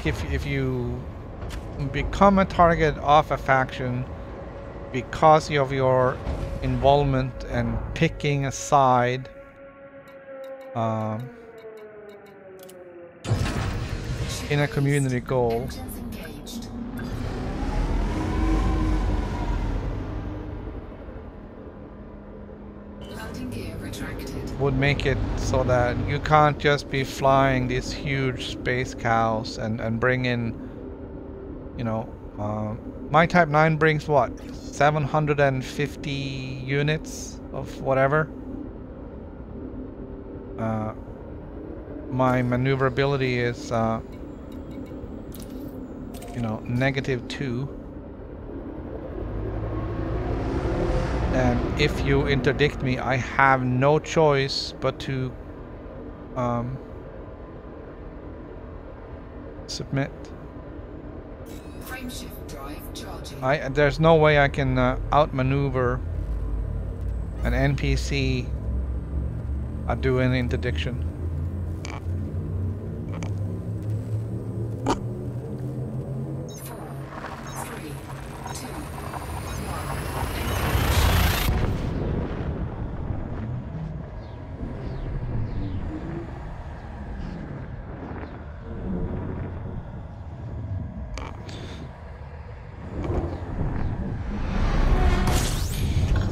if you become a target of a faction because of your involvement and picking a side, in a community goal, Engines engaged. Landing gear retracted. would make it so that you can't just be flying these huge space cows and bring in, you know, my Type 9 brings what, 750 units of whatever. My maneuverability is you know, -2. And if you interdict me, I have no choice but to submit. Frameshift drive charging. There's no way I can outmaneuver an NPC do an interdiction.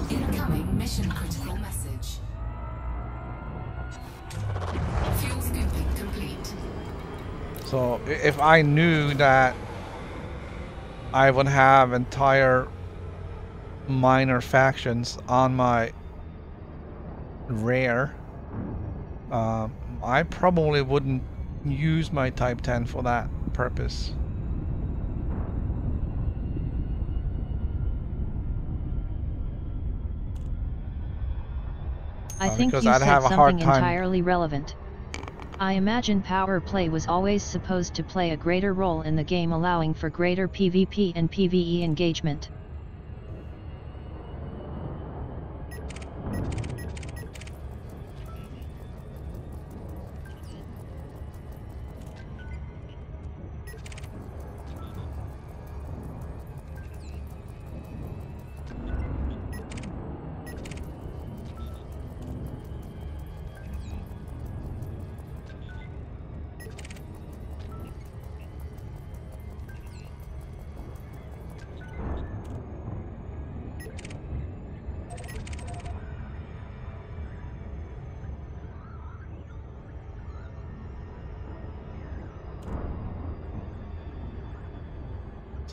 Incoming mission critical message. Fuel scooping complete. So if I knew that I would have entire minor factions on my rare, I probably wouldn't use my Type 10 for that purpose. I think Because you I'd said have a hard something time. entirely relevant. I imagine power play was always supposed to play a greater role in the game, allowing for greater PvP and PvE engagement.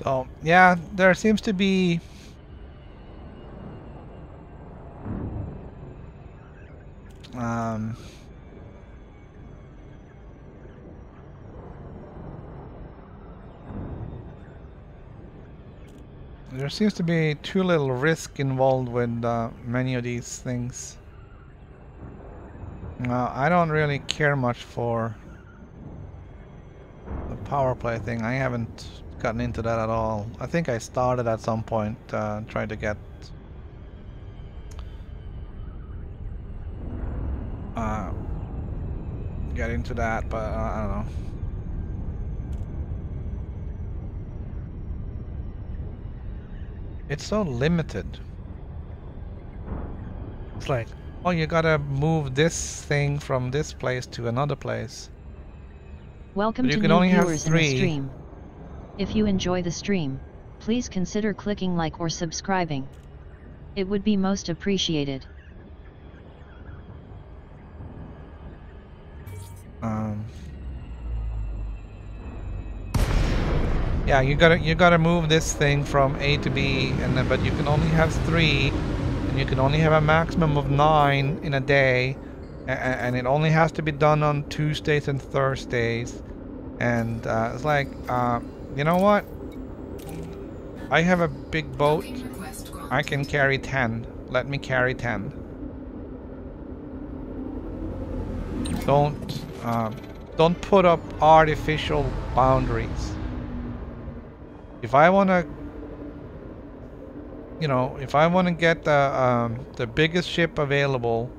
So yeah, there seems to be there seems to be too little risk involved with many of these things. I don't really care much for the power play thing. I haven't gotten into that at all. I think I started at some point trying to get into that, but I don't know. It's so limited. It's like, oh, you gotta move this thing from this place to another place. Welcome But you to can new only have viewers in the 3. stream. If you enjoy the stream, please consider clicking like or subscribing. It would be most appreciated. Yeah, you gotta move this thing from A to B, and then, but you can only have 3, and you can only have a maximum of 9 in a day, and it only has to be done on Tuesdays and Thursdays. And it's like, you know what? I have a big boat. I can carry 10. Let me carry 10. Don't put up artificial boundaries. If I wanna, you know, if I wanna get the biggest ship available,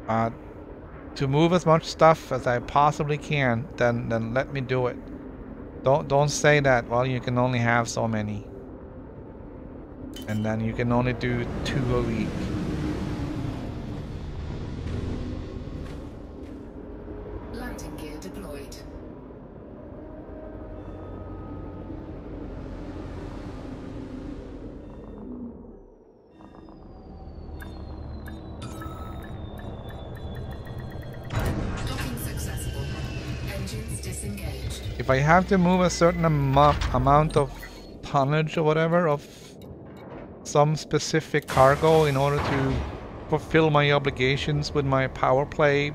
to move as much stuff as I possibly can, then let me do it. Don't say that, well, you can only have so many, and then you can only do 2 a week. Landing gear deployed. Docking successful. Engines disengaged. If I have to move a certain amount of tonnage or whatever of some specific cargo in order to fulfill my obligations with my power play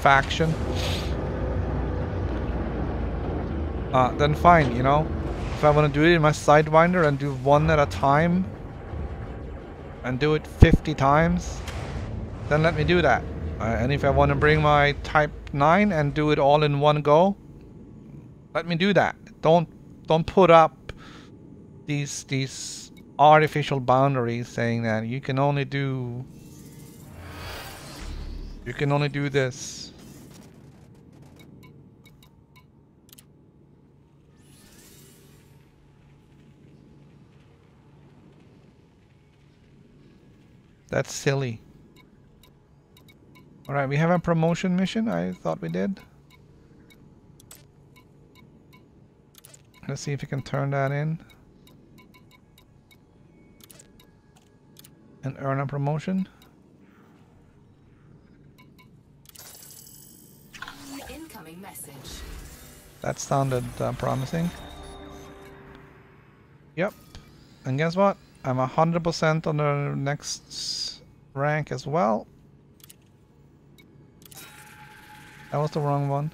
faction, then fine, you know. If I want to do it in my Sidewinder and do 1 at a time and do it 50 times, then let me do that. And if I want to bring my Type 9 and do it all in one go, let me do that. Don't put up these artificial boundaries saying that you can only do this. That's silly. Alright, we have a promotion mission. I thought we did. Let's see if we can turn that in and earn a promotion. Incoming message. That sounded promising. Yep. And guess what? I'm 100% on the next rank as well. That was the wrong one.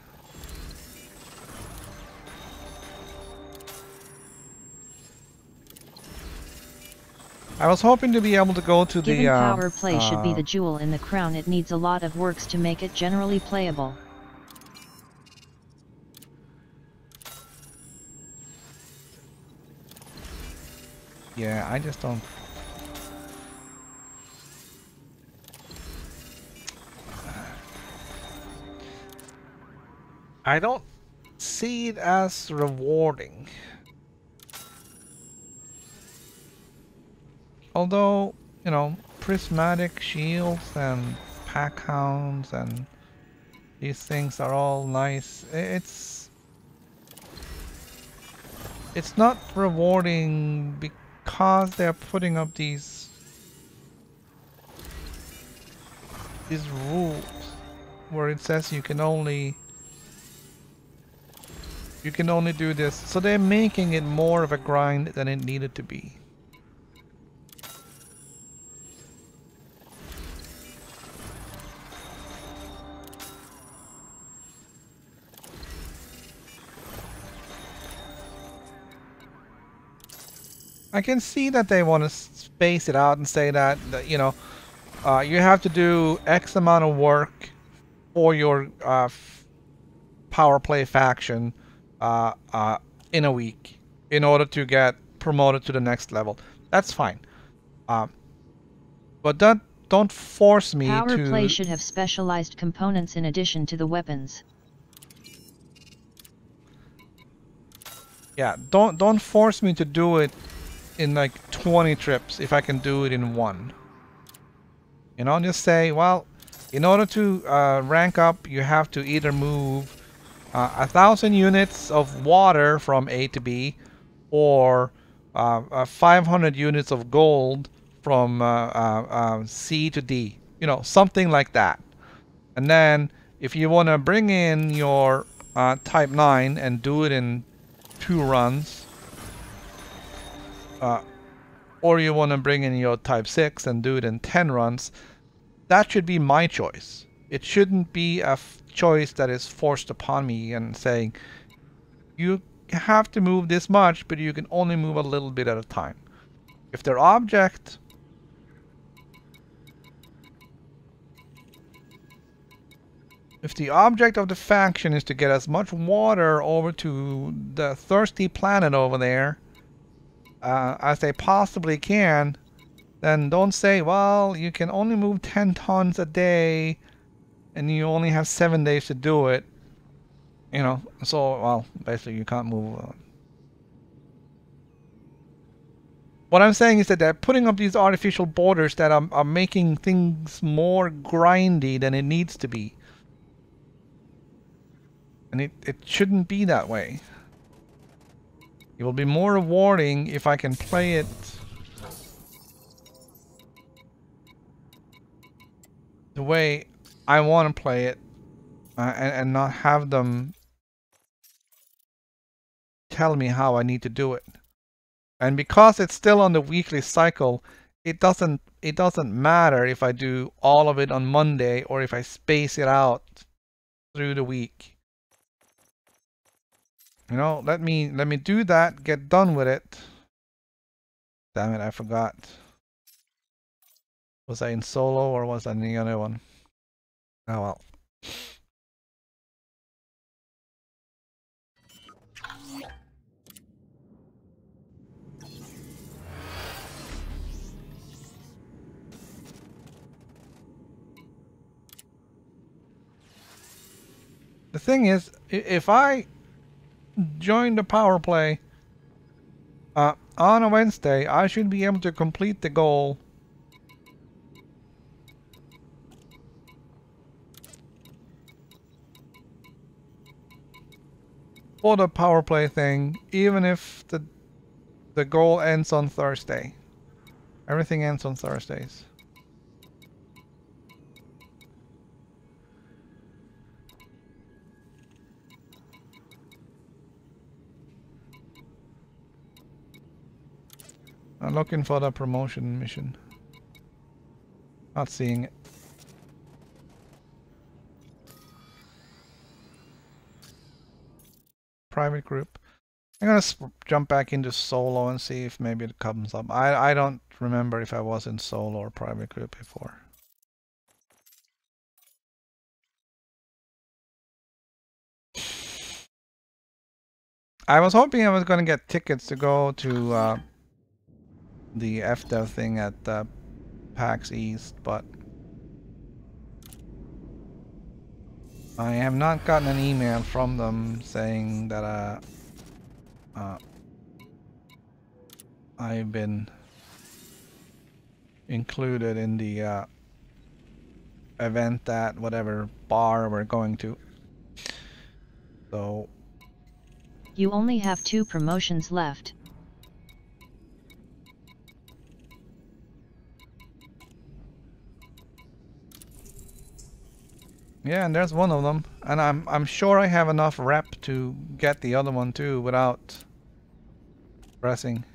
I was hoping to be able to go to Given the power play should be the jewel in the crown, it needs a lot of works to make it generally playable. Yeah, I just don't. I don't see it as rewarding. Although, you know, prismatic shields and pack hounds and these things are all nice. It's not rewarding because they're putting up these rules where it says you can only do this. So they're making it more of a grind than it needed to be. I can see that they want to space it out and say that you know, you have to do X amount of work for your power play faction uh, uh, in a week in order to get promoted to the next level. That's fine. But don't force me Power play to. should have specialized components in addition to the weapons. Yeah, don't force me to do it in like 20 trips if I can do it in one. You know, just say, well, in order to rank up, you have to either move 1,000 units of water from A to B, or 500 units of gold from C to D. You know, something like that. And then if you want to bring in your Type 9 and do it in 2 runs, or you want to bring in your Type 6 and do it in 10 runs, that should be my choice. It shouldn't be a choice that is forced upon me and saying, you have to move this much, but you can only move a little bit at a time. If their object If the object of the faction is to get as much water over to the thirsty planet over there as they possibly can, then don't say, well, you can only move 10 tons a day and you only have 7 days to do it. You know, so, well, basically you can't move. What I'm saying is that they're putting up these artificial borders that are making things more grindy than it needs to be. And it shouldn't be that way. It will be more rewarding if I can play it the way I want to play it, and not have them tell me how I need to do it. And because it's still on the weekly cycle, it doesn't matter if I do all of it on Monday or if I space it out through the week. You know, let me do that, get done with it. Damn it, I forgot. Was I in solo or was I in the other one? Oh well. The thing is, if I join the power play on a Wednesday, I should be able to complete the goal for the power play thing, even if the goal ends on Thursday. Everything ends on Thursdays. I'm looking for the promotion mission. Not seeing it. Private group. I'm gonna jump back into solo and see if maybe it comes up. I don't remember if I was in solo or private group before. I was hoping I was gonna get tickets to go to the FDev thing at PAX East, but I have not gotten an email from them saying that I've been included in the event at whatever bar we're going to. So You only have 2 promotions left. yeah, and there's one of them, and I'm sure I have enough rep to get the other one too without pressing.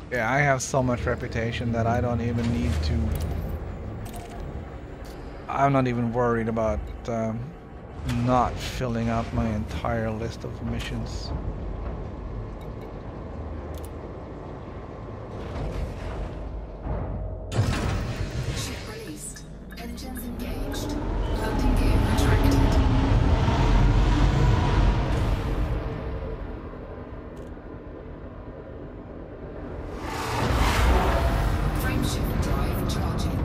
Yeah, I have so much reputation that I don't even need to. I'm not even worried about not filling out my entire list of missions. Ship released. Engines engaged. Landing gear retracted. Frameshift drive charging.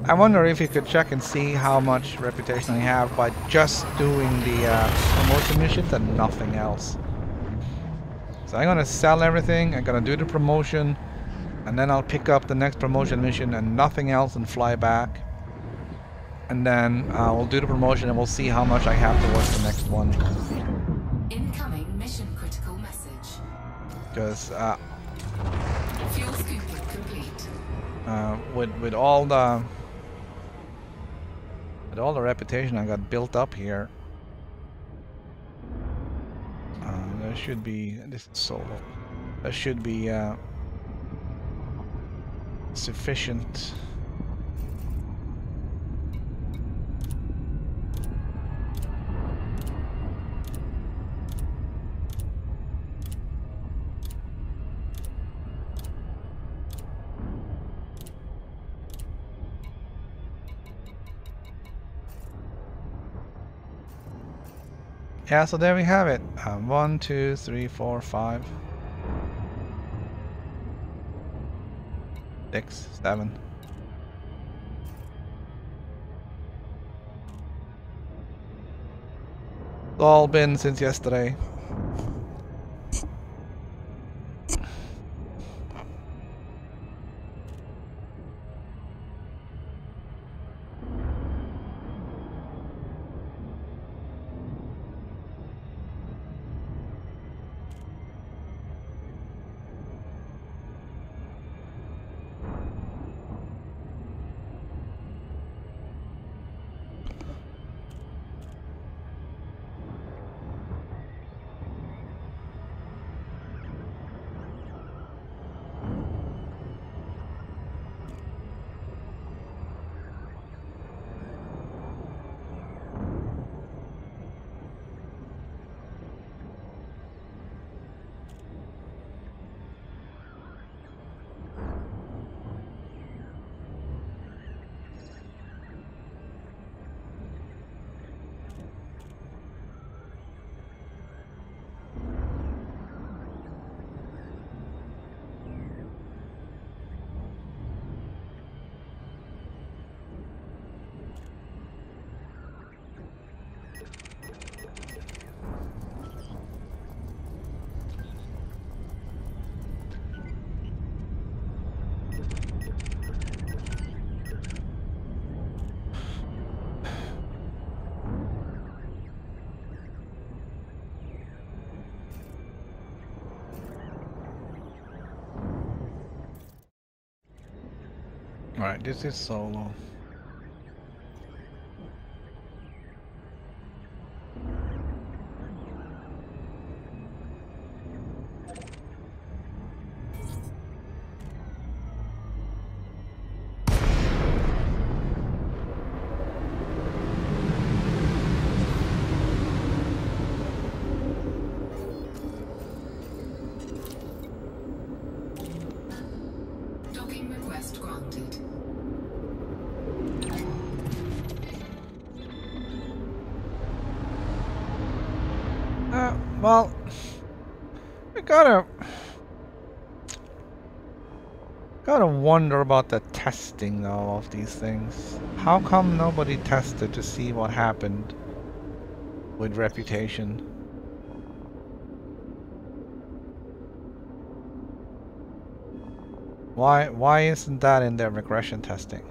I wonder if you could check and see how much reputation I have by just doing the promotion missions and nothing else. So I'm gonna sell everything, I'm gonna do the promotion, and then I'll pick up the next promotion mission and nothing else and fly back. And then we'll do the promotion and we'll see how much I have towards the next one. Incoming mission critical message. Because Fuel scooping complete. with all the reputation I got built up here, there should be, this is solo, there should be sufficient. Yeah, so there we have it. 1, 2, 3, 4, 5, 6, 7. It's all been since yesterday. Alright, this is solo. Docking request granted. Well, we gotta wonder about the testing though of these things. How come nobody tested to see what happened with reputation? Why isn't that in their regression testing?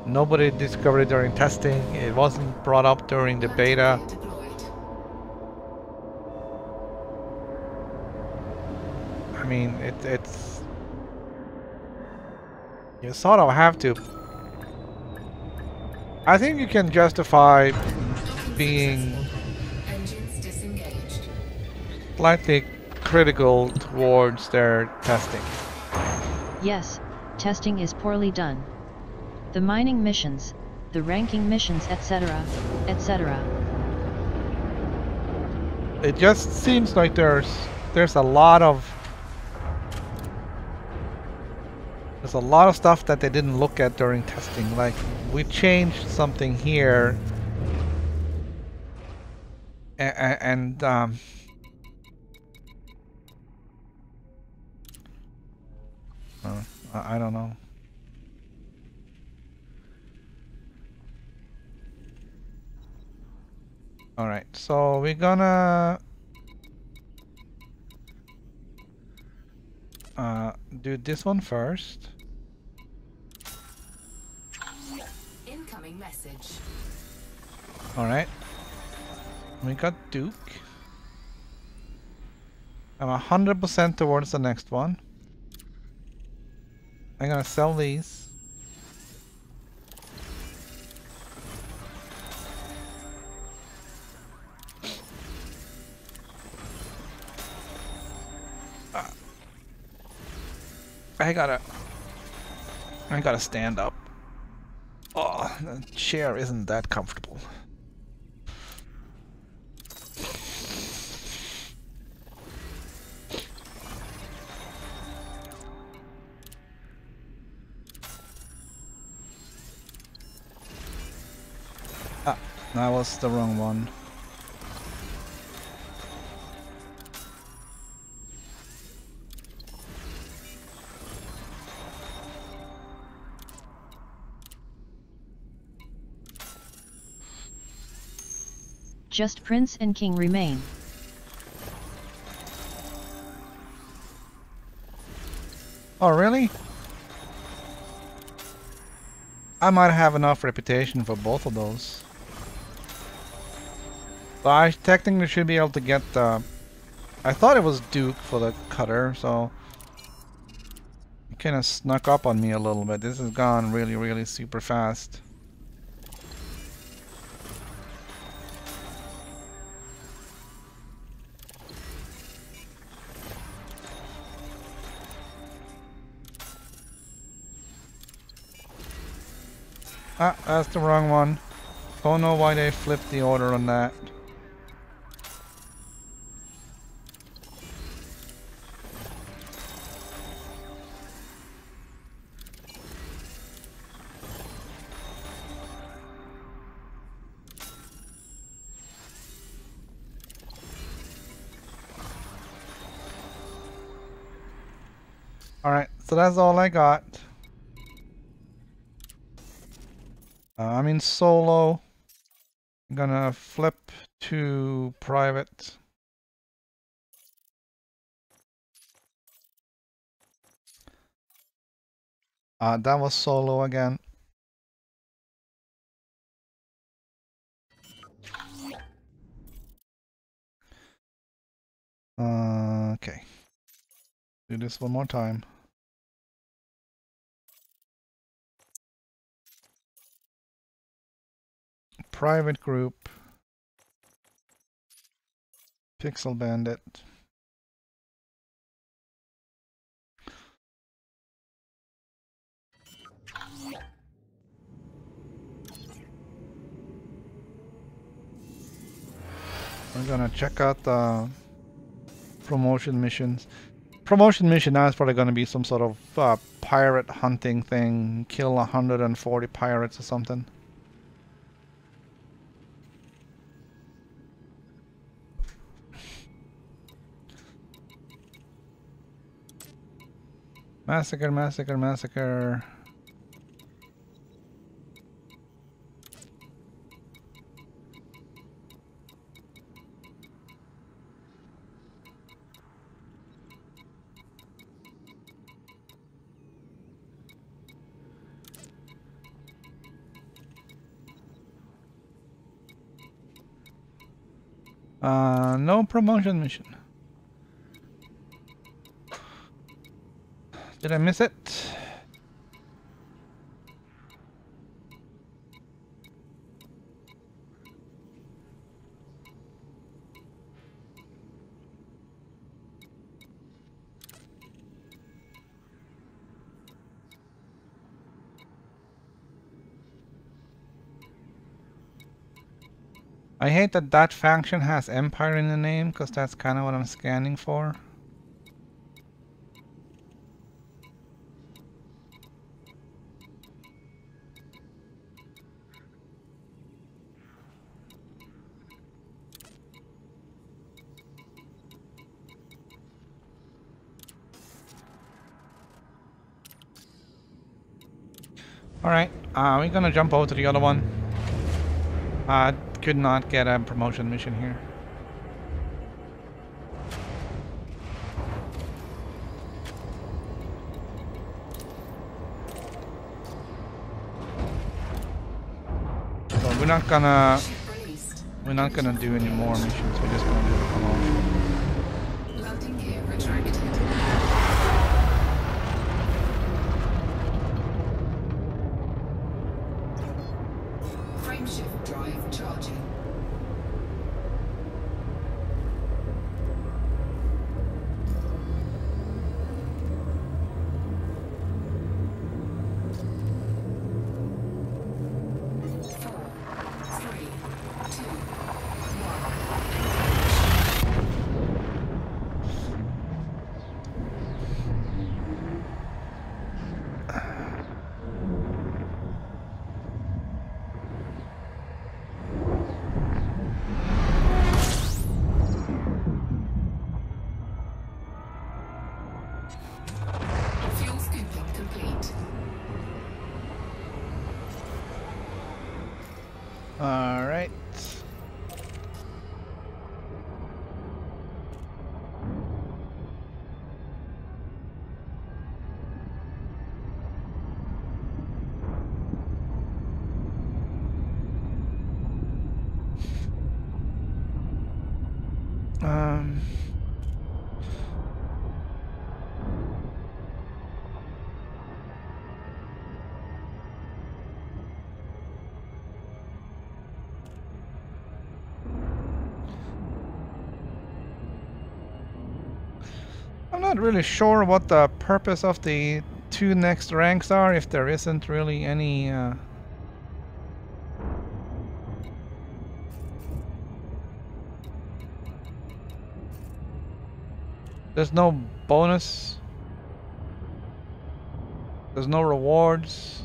Nobody discovered it during testing. It wasn't brought up during the beta. Landing gear deployed. I mean, it's... You sort of have to. I think you can justify being Engines disengaged. slightly critical towards their testing. Yes, testing is poorly done. The mining missions, the ranking missions, etc., etc. It just seems like there's a lot of stuff that they didn't look at during testing. Like, we changed something here, and I don't know. All right, so we're gonna do this one first. Incoming message. All right, we got Duke. I'm 100% towards the next one. I'm gonna sell these. I gotta stand up. Oh, the chair isn't that comfortable. Ah, that was the wrong one. Just Prince and King remain. Oh, really? I might have enough reputation for both of those. So I technically should be able to get the... I thought it was Duke for the cutter, so... It kind of snuck up on me a little bit. This has gone really, really super fast. Ah, that's the wrong one. Don't know why they flipped the order on that. Alright, so that's all I got. I'm in solo. I'm gonna flip to private. That was solo again. Okay. Do this one more time. Private group. Pixel Bandit. We're gonna check out the promotion missions. Promotion mission now is probably gonna be some sort of pirate hunting thing. Kill 140 pirates or something. Massacre, massacre, massacre. No promotion mission. Did I miss it? I hate that that faction has Empire in the name, because that's kind of what I'm scanning for. Alright, we're gonna jump over to the other one. Could not get a promotion mission here. So we're not gonna do any more missions. We're just gonna do the promotion. Landing gear retracted. Frameshift drive charging. Alright. I'm not really sure what the purpose of the two next ranks are, if there isn't really any there's no bonus. There's no rewards.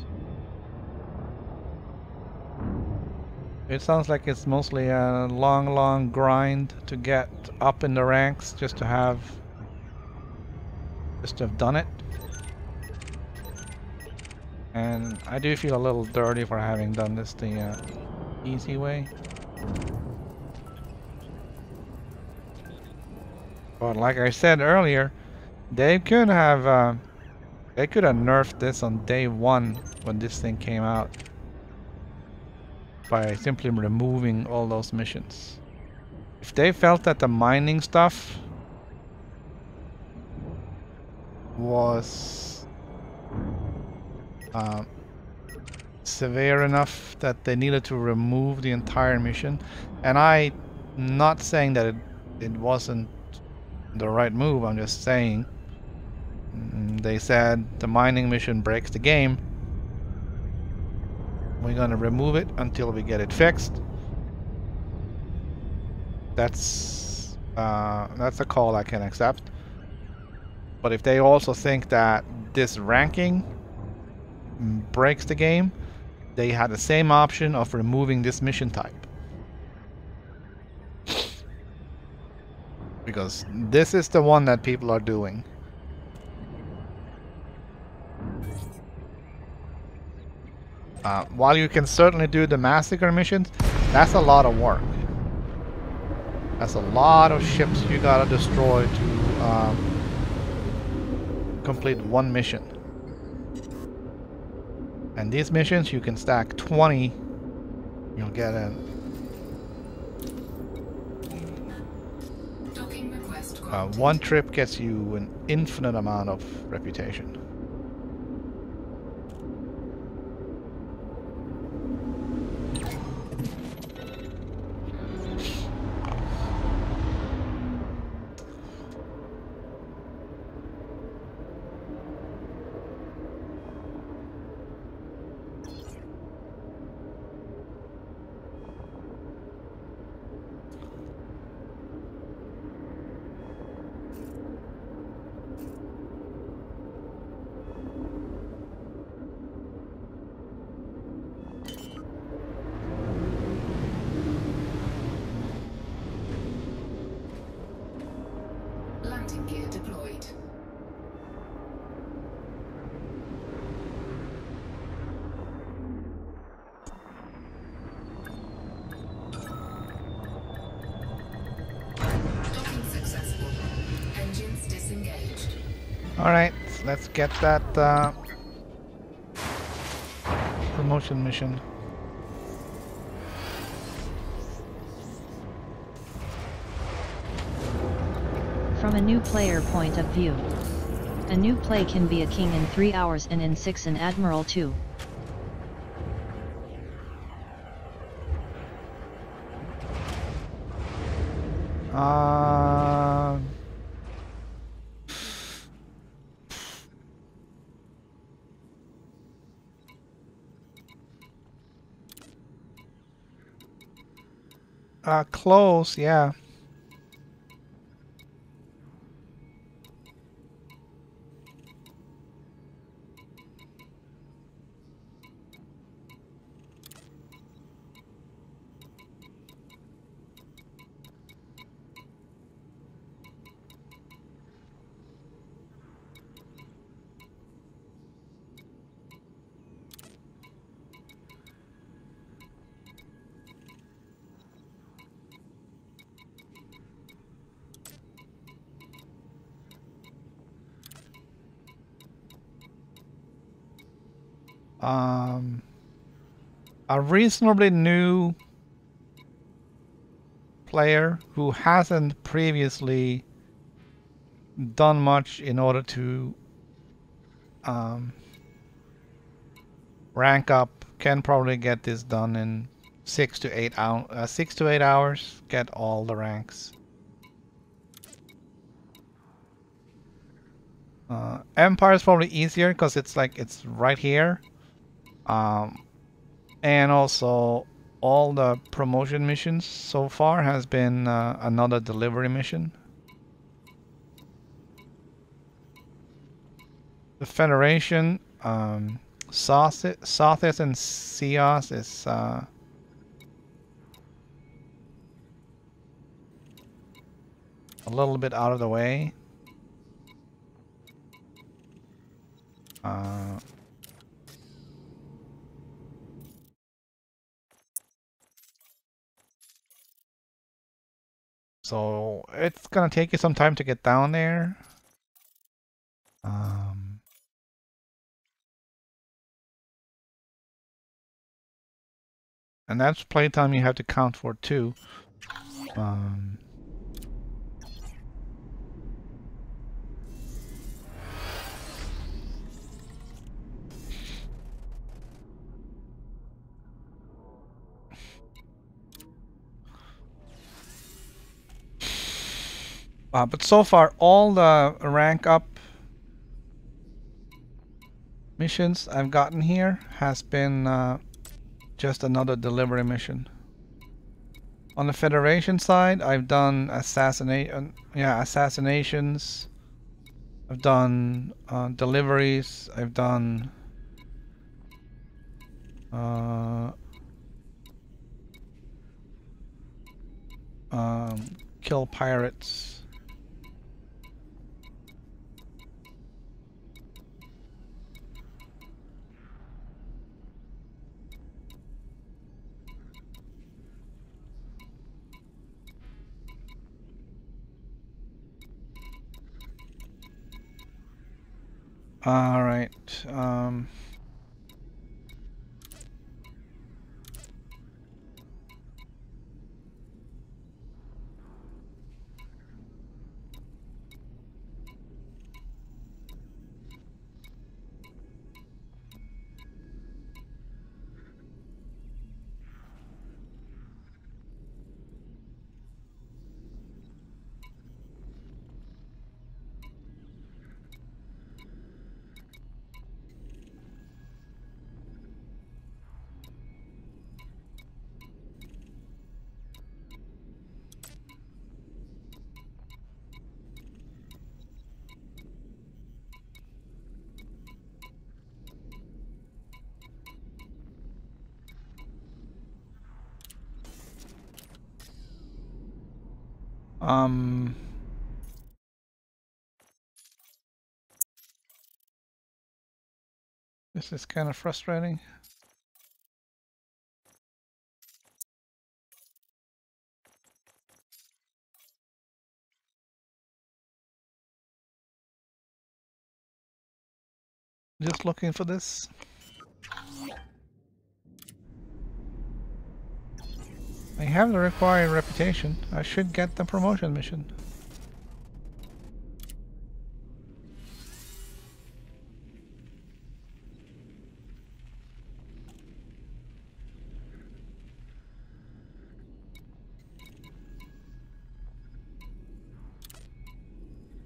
It sounds like it's mostly a long grind to get up in the ranks just to have done it. And I do feel a little dirty for having done this the easy way. But like I said earlier, they could have nerfed this on day one when this thing came out by simply removing all those missions. If they felt that the mining stuff was severe enough that they needed to remove the entire mission, and I'm not saying that it wasn't the right move, I'm just saying they said the mining mission breaks the game, we're gonna remove it until we get it fixed. That's a call I can accept. But if they also think that this ranking breaks the game, they had the same option of removing this mission type. Because this is the one that people are doing. While you can certainly do the massacre missions, that's a lot of work. That's a lot of ships you gotta destroy to complete one mission. And these missions, you can stack 20, you'll get One trip gets you an infinite amount of reputation. Landing gear deployed. Docking successful. Engines disengaged. Alright, let's get that promotion mission. From a new player point of view. A new play can be a king in 3 hours and in 6 an admiral too. Close, yeah. A reasonably new player who hasn't previously done much in order to rank up can probably get this done in 6 to 8 hours. Get all the ranks. Empire is probably easier because it's right here. And also all the promotion missions so far has been another delivery mission. The Federation, Sothis and Seos is a little bit out of the way. So it's gonna take you some time to get down there. And that's playtime you have to count for too. But so far, all the rank up missions I've gotten here has been just another delivery mission. On the Federation side, I've done assassinations. I've done deliveries. I've done kill pirates. All right. This is kind of frustrating. Just looking for this. I have the required reputation. I should get the promotion mission.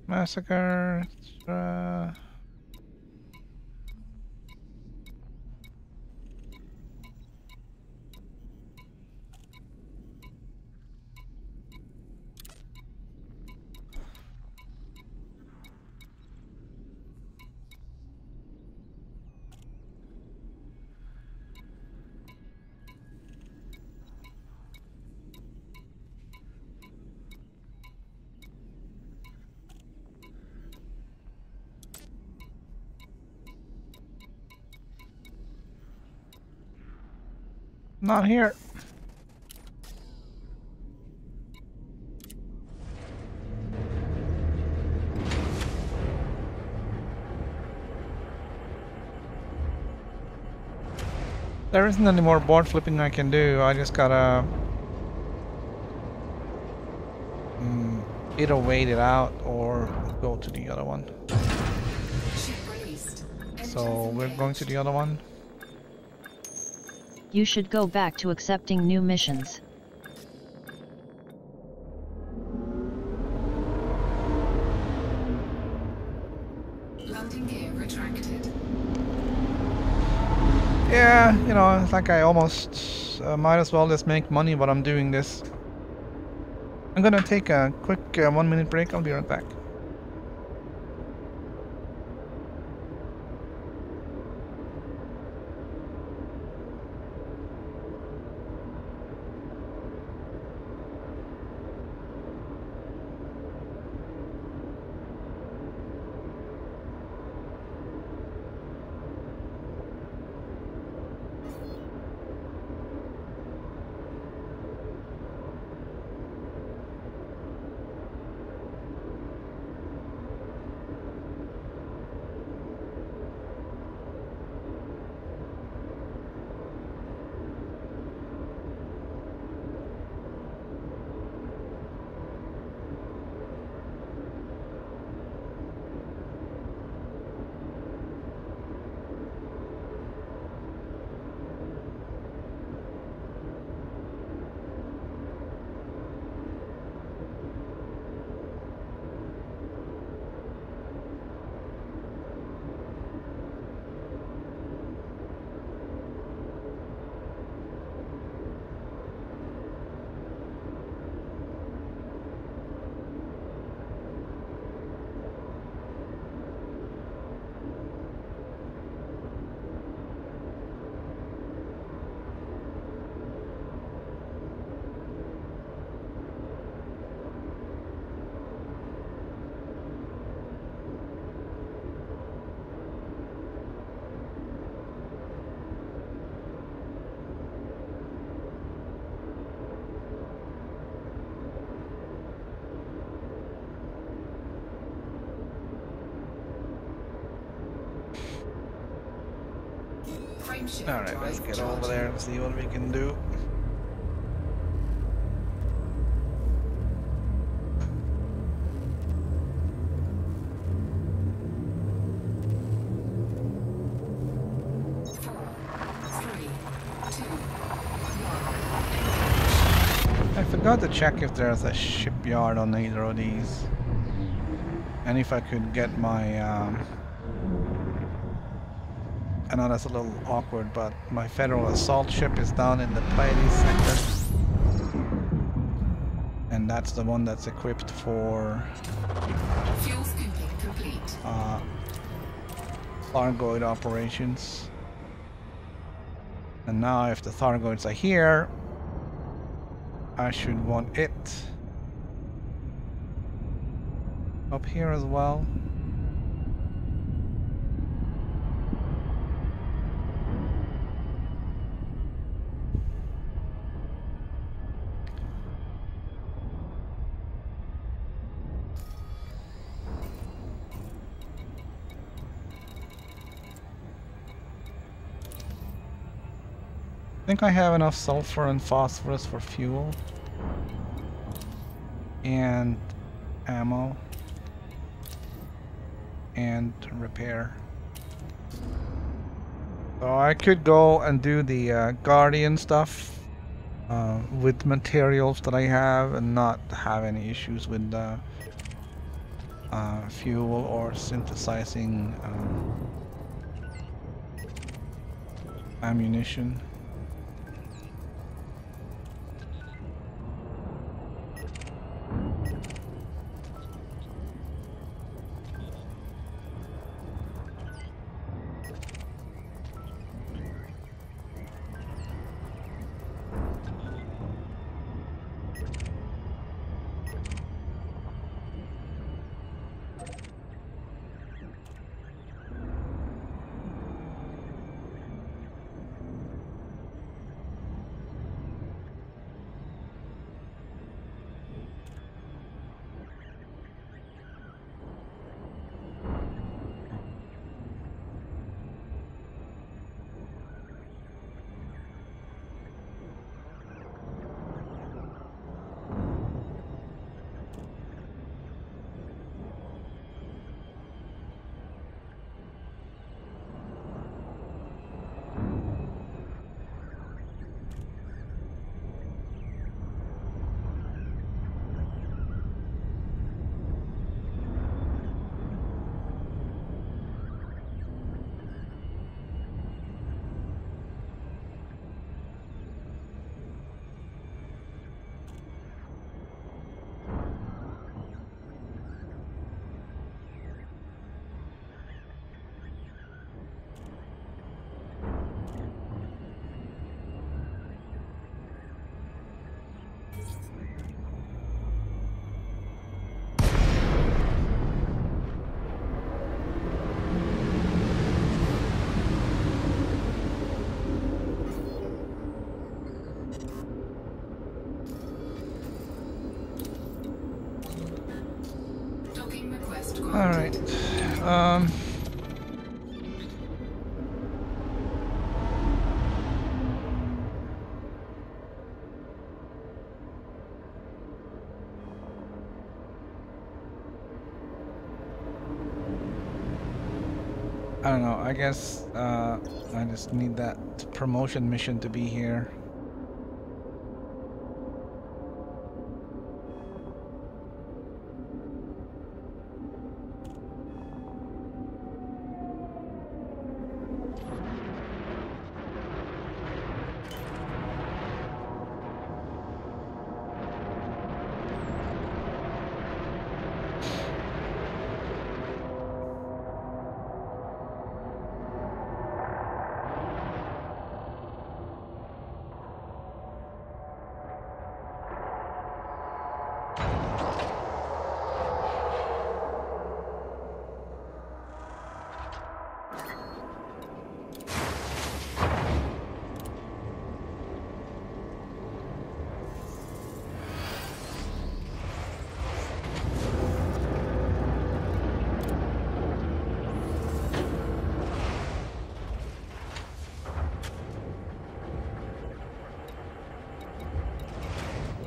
Massacre. Not here. There isn't any more board flipping I can do. I just gotta either wait it out or go to the other one. So we're going to the other one. You should go back to accepting new missions. Landing gear retracted. Yeah, you know, it's like I almost might as well just make money while I'm doing this. I'm gonna take a quick 1 minute break. I'll be right back. Alright, let's get over there and see what we can do. I forgot to check if there's a shipyard on either of these. And if I could get my I know that's a little awkward, but my federal assault ship is down in the Pleiades sector. And that's the one that's equipped for Fuel scooping complete. Thargoid operations. And now if the Thargoids are here, I should want it. Up here as well. I think I have enough sulfur and phosphorus for fuel and ammo and repair. So I could go and do the Guardian stuff with materials that I have and not have any issues with fuel or synthesizing ammunition. All right. I don't know. I guess I just need that promotion mission to be here.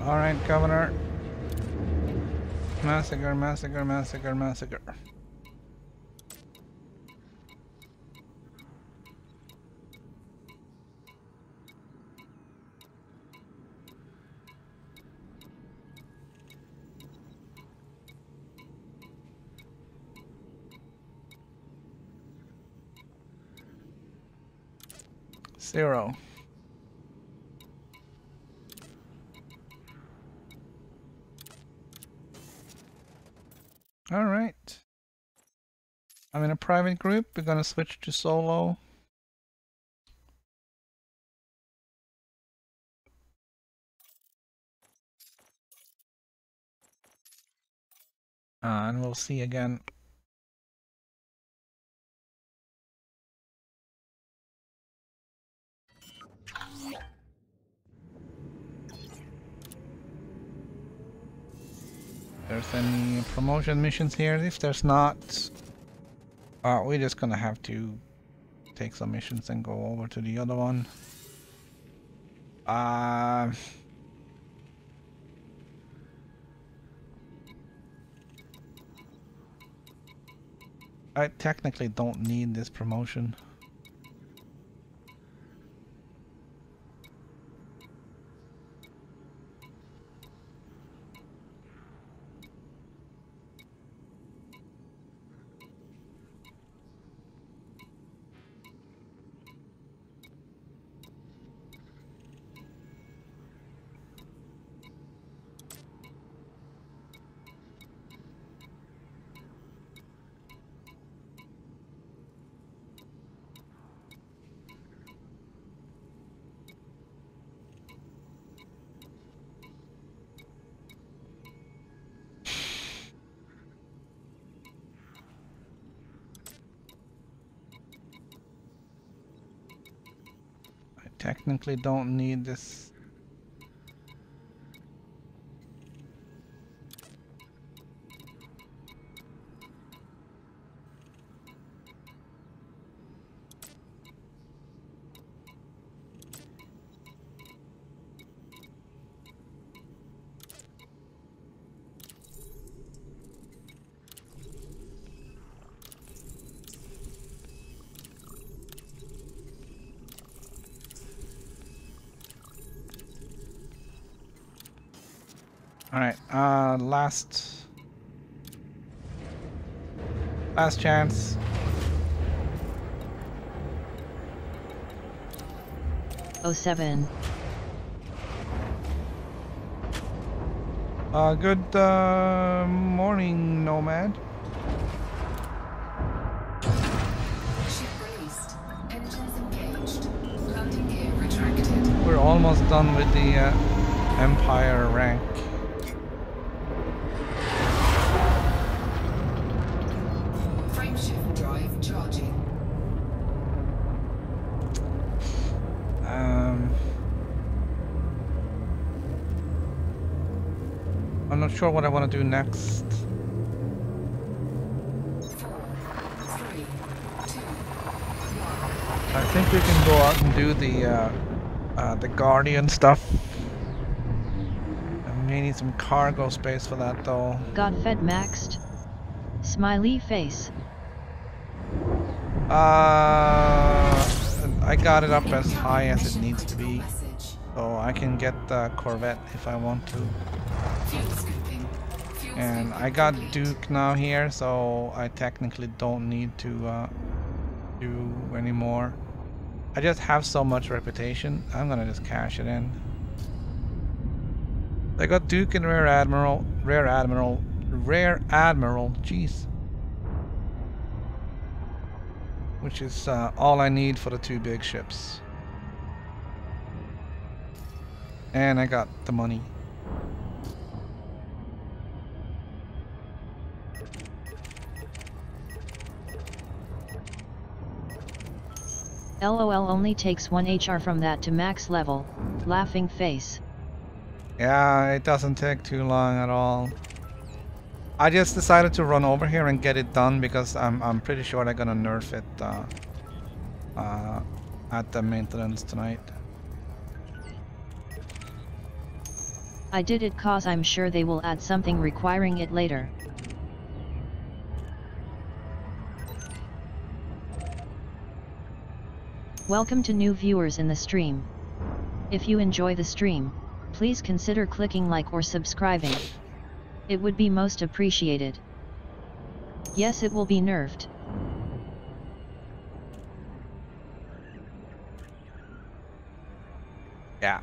All right, Governor. Massacre, massacre, massacre, massacre. Zero. All right. I'm in a private group. We're gonna switch to solo. And we'll see again. There's any promotion missions here. If there's not, we're just gonna have to take some missions and go over to the other one. I technically don't need this promotion. Technically don't need this. Alright, last chance. Oh, 07. Good morning, Nomad. Ship released. Engines engaged. Landing gear retracted. We're almost done with the Empire rank. Frameshift drive charging. I'm not sure what I want to do next. 4, 3, 2, 1. I think we can go out and do the Guardian stuff. I may need some cargo space for that though. Got fed maxed. Smiley face. I got it up as high as it needs to be, so I can get the Corvette if I want to. Fuel scooping. And I got Duke now here, so I technically don't need to do anymore. I just have so much reputation, I'm gonna just cash it in. I got Duke and Rear Admiral, jeez. Which is all I need for the 2 big ships. And I got the money. LOL only takes 1 HR from that to max level. Laughing face. Yeah, it doesn't take too long at all. I just decided to run over here and get it done because I'm pretty sure they're gonna nerf it at the maintenance tonight. I did it cause I'm sure they will add something requiring it later. Welcome to new viewers in the stream. If you enjoy the stream, please consider clicking like or subscribing. It would be most appreciated. Yes, it will be nerfed. Yeah.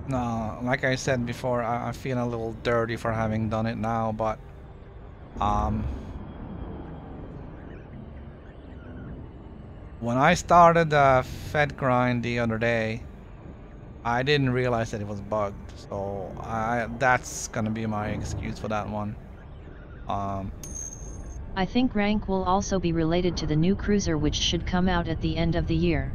No, like I said before, I feel a little dirty for having done it now, but when I started the Fed grind the other day, I didn't realize that it was bugged, so that's gonna be my excuse for that one. I think rank will also be related to the new cruiser which should come out at the end of the year.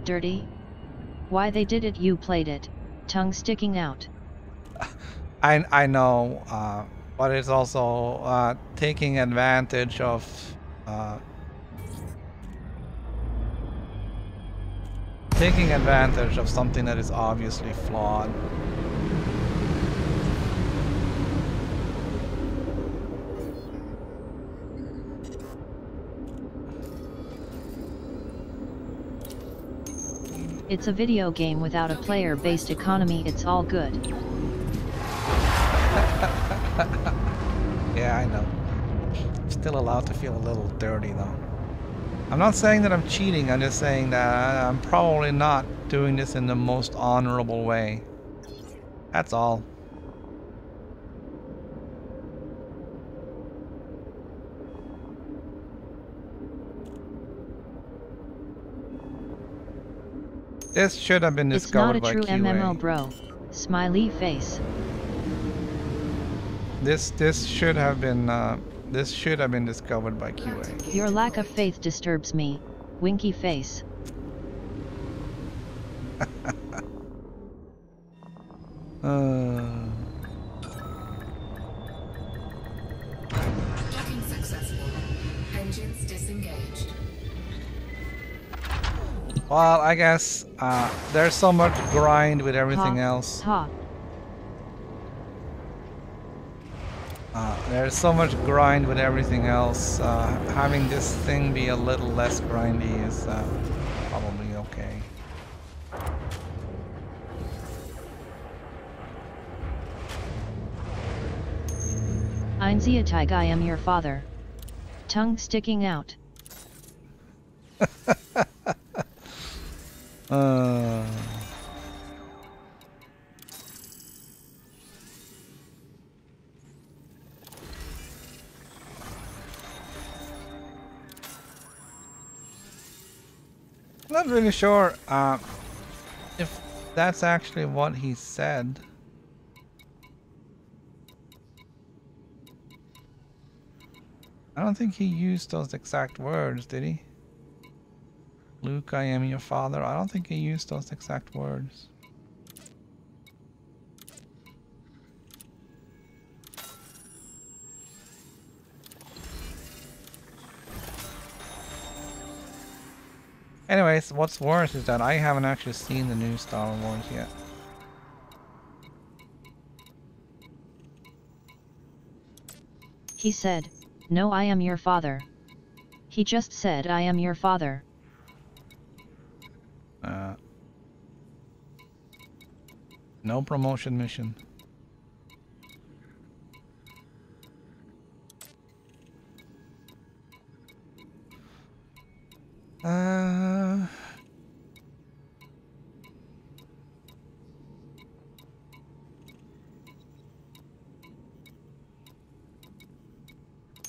Dirty? Why they did it, you played it, tongue sticking out. I know, but it's also taking advantage of something that is obviously flawed. It's a video game without a player-based economy, it's all good. Yeah, I know. I'm still allowed to feel a little dirty though. I'm not saying that I'm cheating, I'm just saying that I'm probably not doing this in the most honorable way. That's all. This should have been discovered by QA. It's not a true MMO, bro. Smiley face. This should have been discovered by QA. Your lack of faith disturbs me. Winky face. Docking successful. Engines disengaged. Well, I guess there's so much grind with everything else. Ha. There's so much grind with everything else. Having this thing be a little less grindy is probably okay. Einziatig, I am your father. Tongue sticking out. Not really sure if that's actually what he said. I don't think he used those exact words, did he? Luke, I am your father. I don't think he used those exact words. Anyways, what's worse is that I haven't actually seen the new Star Wars yet. He said, "No, I am your father." He just said, "I am your father." No promotion mission.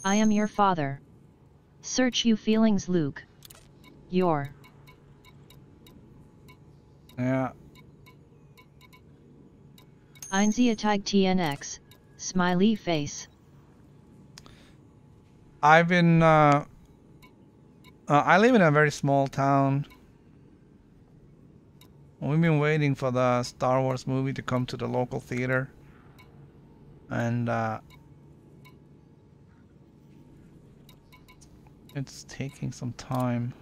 I am your father. Search you feelings, Luke. Your. Yeah. Einziatig TNX. Smiley face. I've been I live in a very small town. We've been waiting for the Star Wars movie to come to the local theater. And it's taking some time.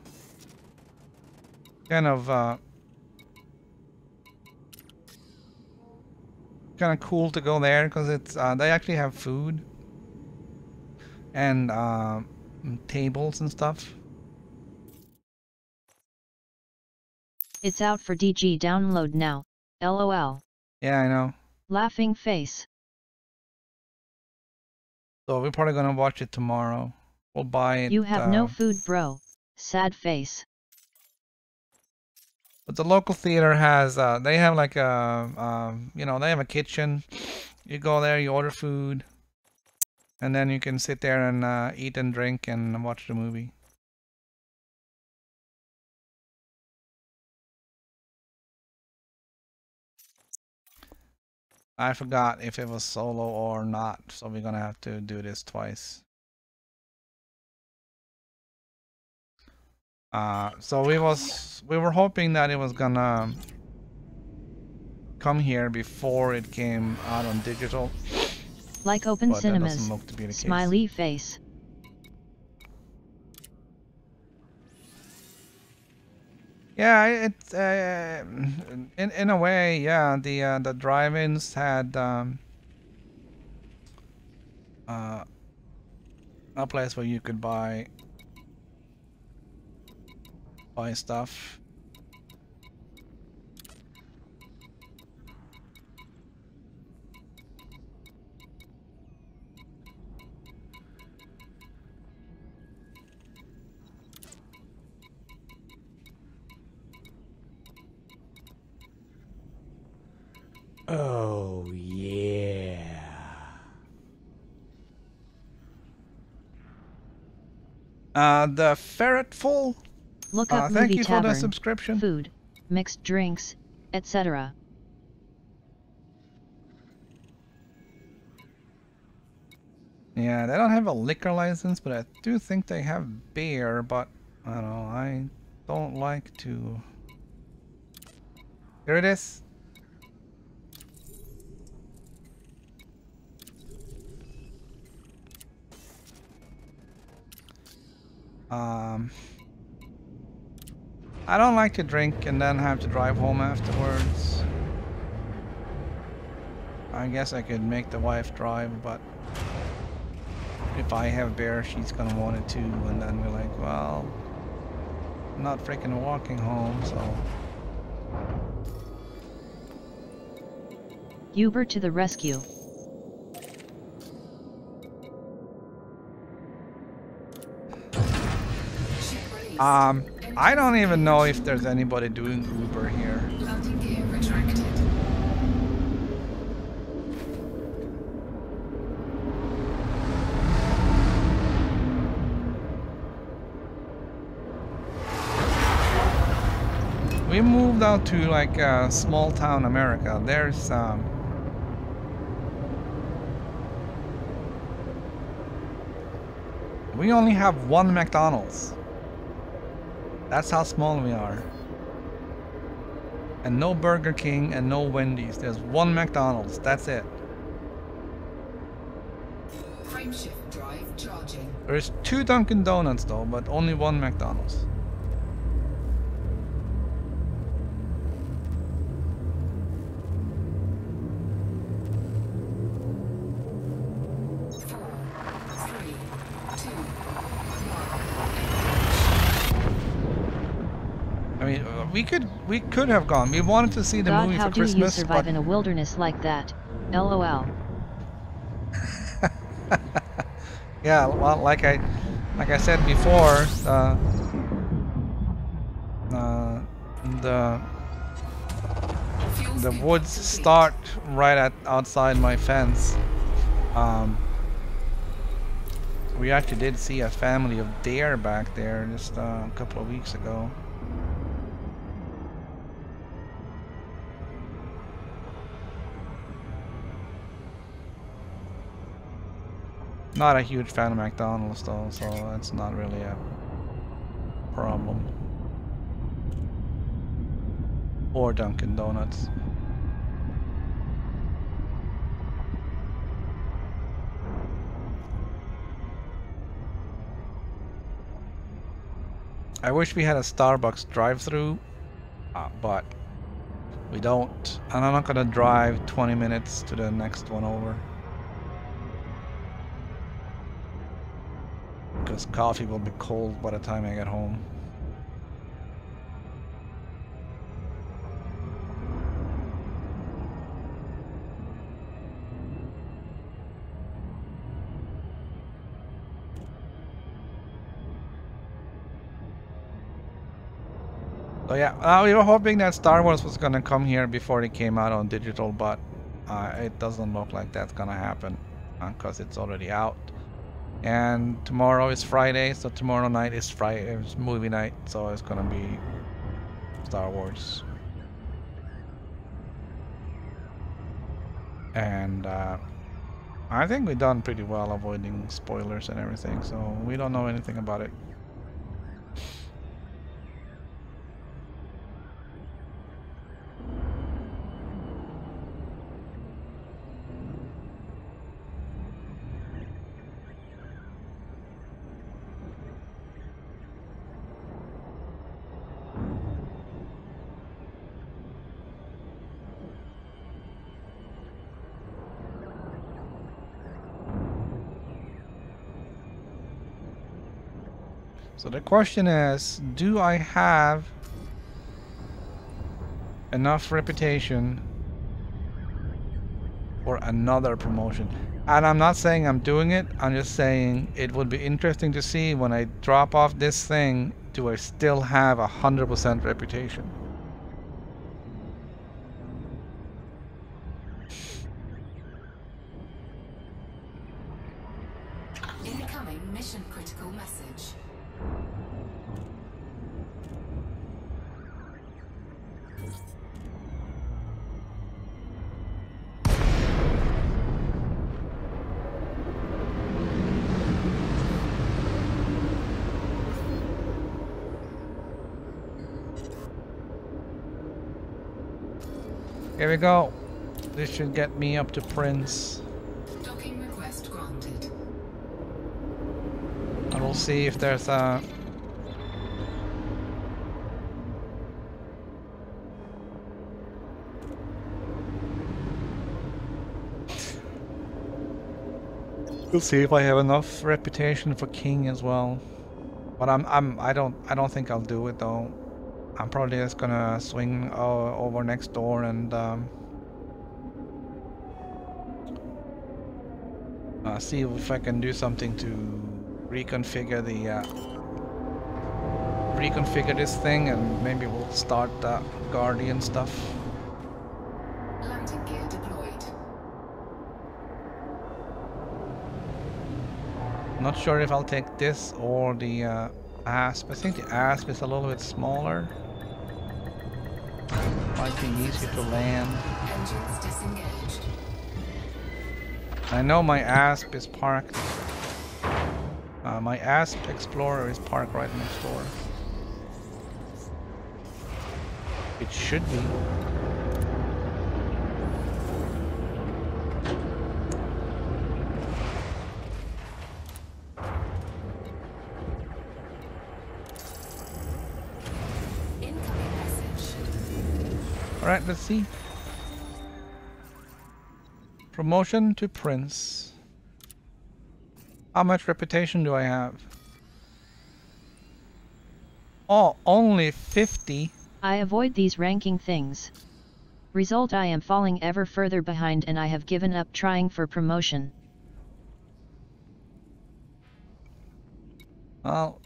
Kind of cool to go there because it's they actually have food and tables and stuff. It's out for DG download now. LOL. Yeah, I know. Laughing face. So we're probably gonna watch it tomorrow. We'll buy it. You have no food, bro. Sad face. But the local theater has, they have like a, you know, they have a kitchen. You go there, you order food, and then you can sit there and eat and drink and watch the movie. I forgot if it was solo or not, so we're gonna have to do this twice. So we were hoping that it was gonna come here before it came out on digital. Like open But cinemas. that doesn't look to be the Smiley case. face. Yeah, it's in a way, yeah. The drive-ins had a place where you could buy stuff. Oh, yeah. The Ferretful. Look up Thank movie you for the tavern, subscription. food, mixed drinks, etc. Yeah, they don't have a liquor license, but I do think they have beer, but I don't know, I don't like to... Here it is. I don't like to drink and then have to drive home afterwards. I guess I could make the wife drive, but if I have beer, she's gonna want it too, and then we're like, well, I'm not freaking walking home, so... Uber to the rescue. I don't even know if there's anybody doing Uber here. Landing gear retracted. We moved out to like small town America. There's we only have one McDonald's. That's how small we are. And no Burger King and no Wendy's. There's one McDonald's. That's it. Frameshift drive charging. There's 2 Dunkin' Donuts though, but only one McDonald's. I mean, we could have gone. We wanted to see the God, movie how for do you Christmas, survive but in a wilderness like that? LOL. yeah, well, like I said before, the woods start right outside my fence. We actually did see a family of deer back there just a couple of weeks ago. Not a huge fan of McDonald's though, so that's not really a problem. Or Dunkin' Donuts. I wish we had a Starbucks drive-through, but we don't. And I'm not gonna drive 20 minutes to the next one over. Because coffee will be cold by the time I get home. So yeah, we were hoping that Star Wars was gonna come here before it came out on digital, but it doesn't look like that's gonna happen because it's already out. And tomorrow is Friday, so tomorrow night is it's movie night, so it's gonna be Star Wars. And I think we've done pretty well avoiding spoilers and everything, so we don't know anything about it. So the question is, do I have enough reputation for another promotion? And I'm not saying I'm doing it, I'm just saying it would be interesting to see when I drop off this thing, do I still have 100% reputation? Incoming mission critical message. Here we go. This should get me up to Prince. Docking request granted. And we'll see if there's a... We'll see if I have enough reputation for King as well. But I don't think I'll do it though. I'm probably just gonna swing over next door and see if I can do something to reconfigure this thing, and maybe we'll start Guardian stuff. Landing gear deployed. Not sure if I'll take this or the Asp. I think the Asp is a little bit smaller. Might be easier to land. Engines disengaged. I know my Asp is parked. My Asp Explorer is parked right next door. It should be. Incoming message. Alright, let's see. Promotion to Prince. How much reputation do I have? Oh, only 50. I avoid these ranking things. Result: I am falling ever further behind and I have given up trying for promotion. Well,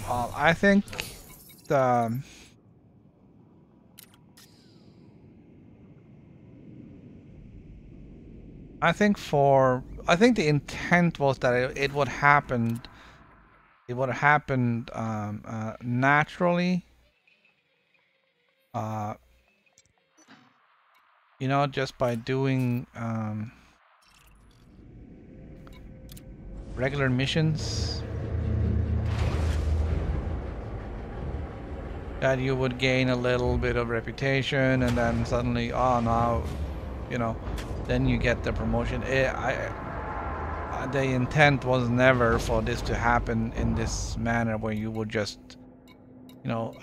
well, I think the I think the intent was that it would happen. It would have happened naturally. You know, just by doing regular missions. That you would gain a little bit of reputation, and then suddenly, oh, now, you know, then you get the promotion. The intent was never for this to happen in this manner, where you would just, you know,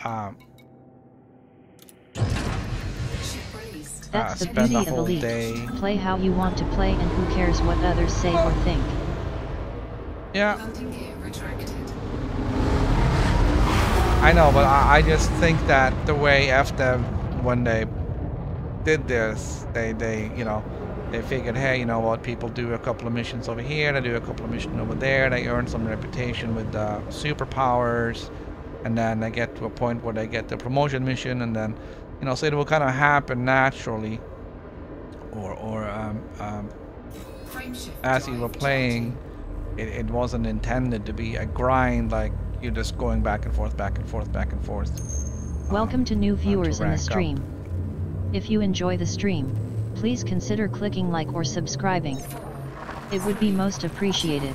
That's the spend beauty the of whole Elite. day. Play how you want to play, and who cares what others say or think. Yeah, Landing gear retracted. I know, but I just think that the way after when they did this, they you know, they figured, hey, you know what, people do a couple of missions over here, they do a couple of missions over there, they earn some reputation with superpowers, and then they get to a point where they get the promotion mission, and then, you know, so it will kind of happen naturally, or as you were playing, it wasn't intended to be a grind, like you're just going back and forth, back and forth, back and forth. Welcome to new viewers in the rank up. stream. If you enjoy the stream, please consider clicking like or subscribing. It would be most appreciated.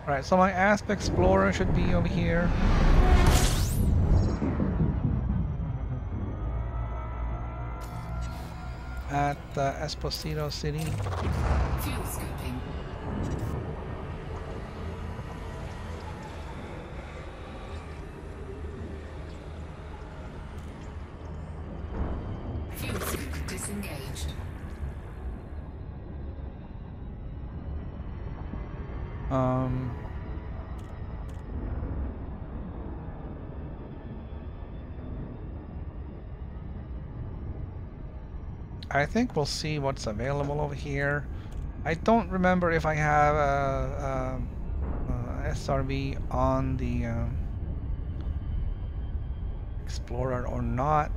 Alright, so my Asp Explorer should be over here. At Esposito City. Fuel scoping. Fuel scoop disengaged. I think we'll see what's available over here. I don't remember if I have a SRV on the Explorer or not.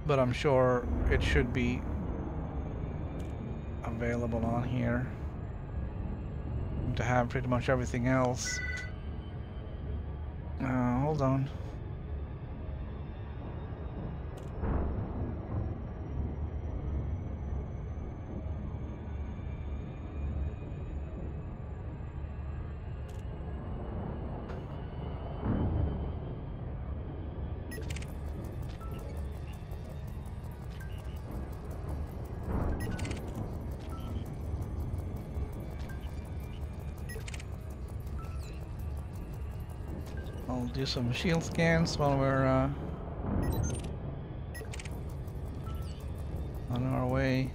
But I'm sure it should be available on here to have pretty much everything else. Hold on. I'll do some shield scans while we're on our way.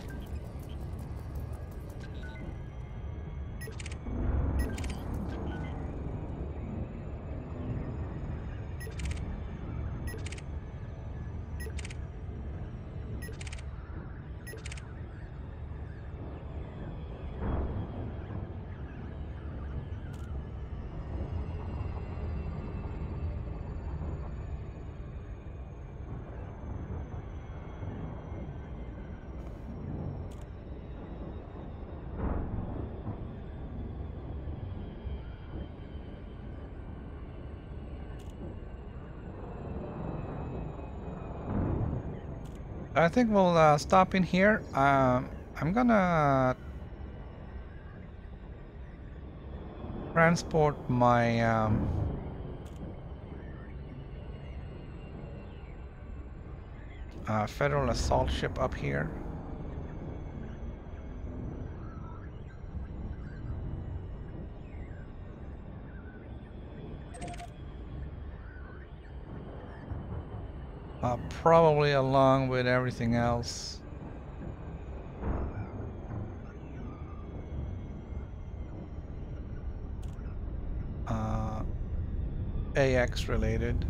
I think we'll stop in here. I'm gonna transport my Federal assault ship up here. Probably along with everything else. AX related.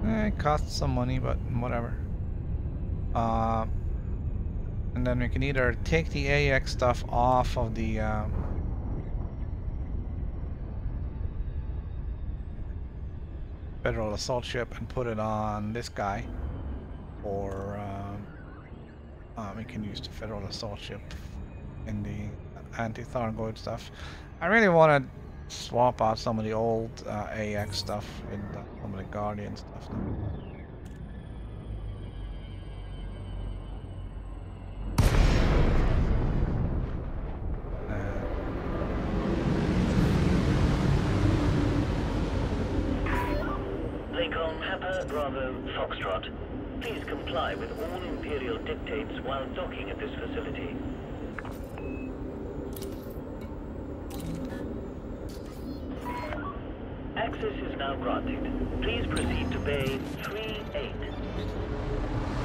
It costs some money, but whatever. And then we can either take the AX stuff off of the Federal assault ship and put it on this guy, or we can use the Federal assault ship in the anti-Thargoid stuff. I really want to swap out some of the old AX stuff in some of the Guardian stuff. Bravo Foxtrot. Please comply with all Imperial dictates while docking at this facility. Access is now granted. Please proceed to Bay 38.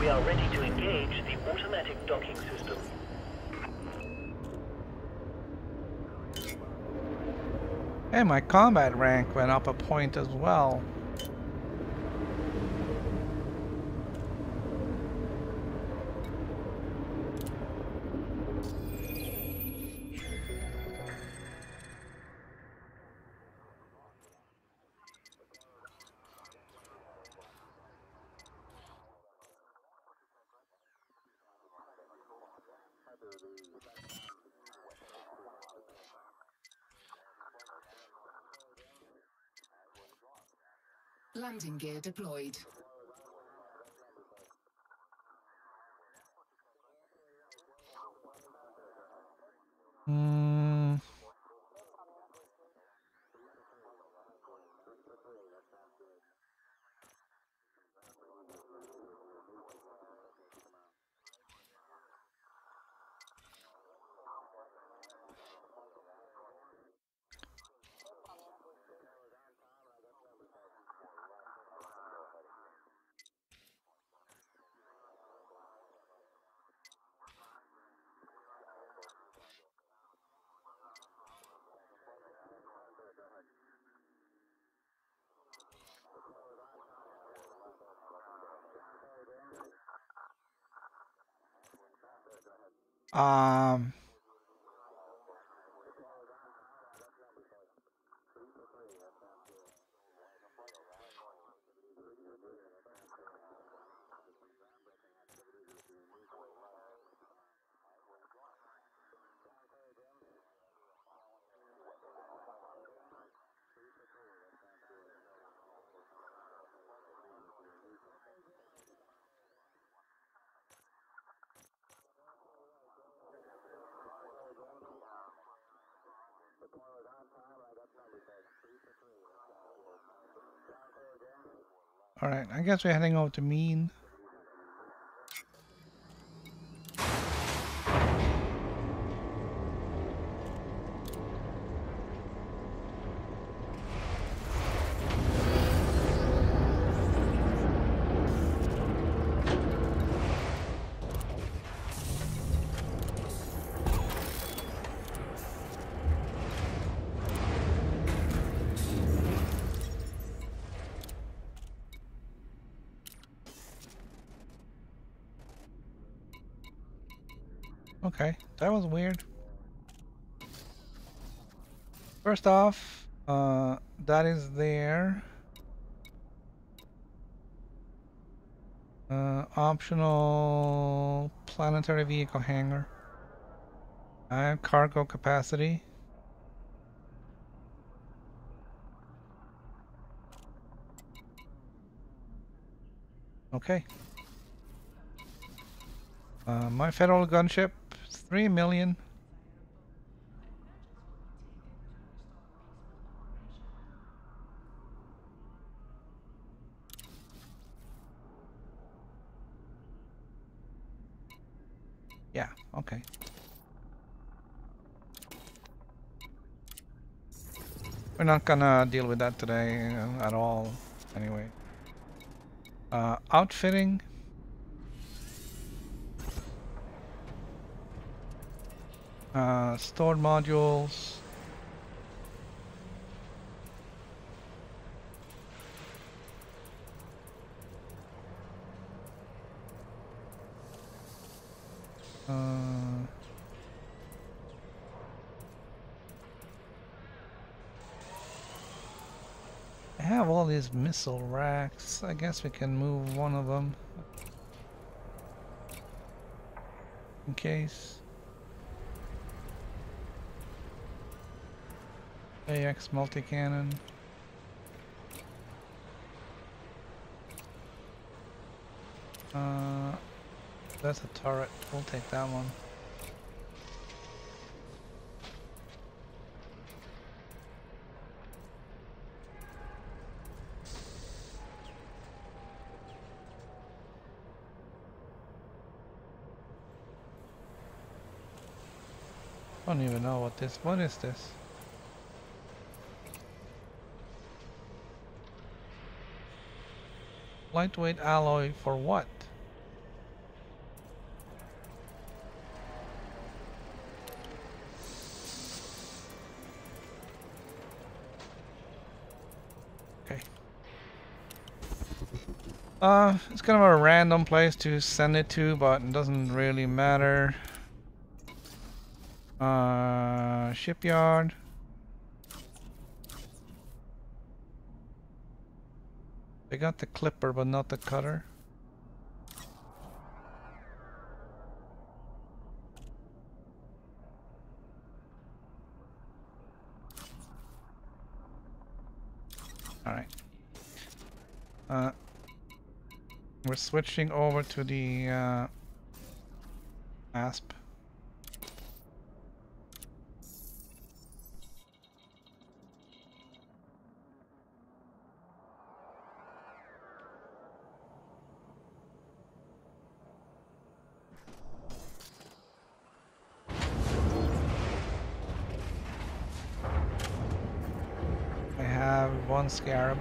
We are ready to engage the automatic docking system. And my combat rank went up a point as well. Landing gear deployed. Alright, I guess we're heading over to Mean. Okay, that was weird. First off, that is there. Optional planetary vehicle hangar. I have cargo capacity. Okay. My federal gunship, 3 million. Yeah, okay. We're not gonna deal with that today at all, anyway. Outfitting. Stored modules. I have all these missile racks. I guess we can move one of them in case. AX multi-cannon. That's a turret. We'll take that one. Don't even know what this. What is this? Lightweight alloy for what? Okay. It's kind of a random place to send it to, but it doesn't really matter. Shipyard. They got the clipper, but not the cutter. Alright. We're switching over to the ASP. I have one scarab.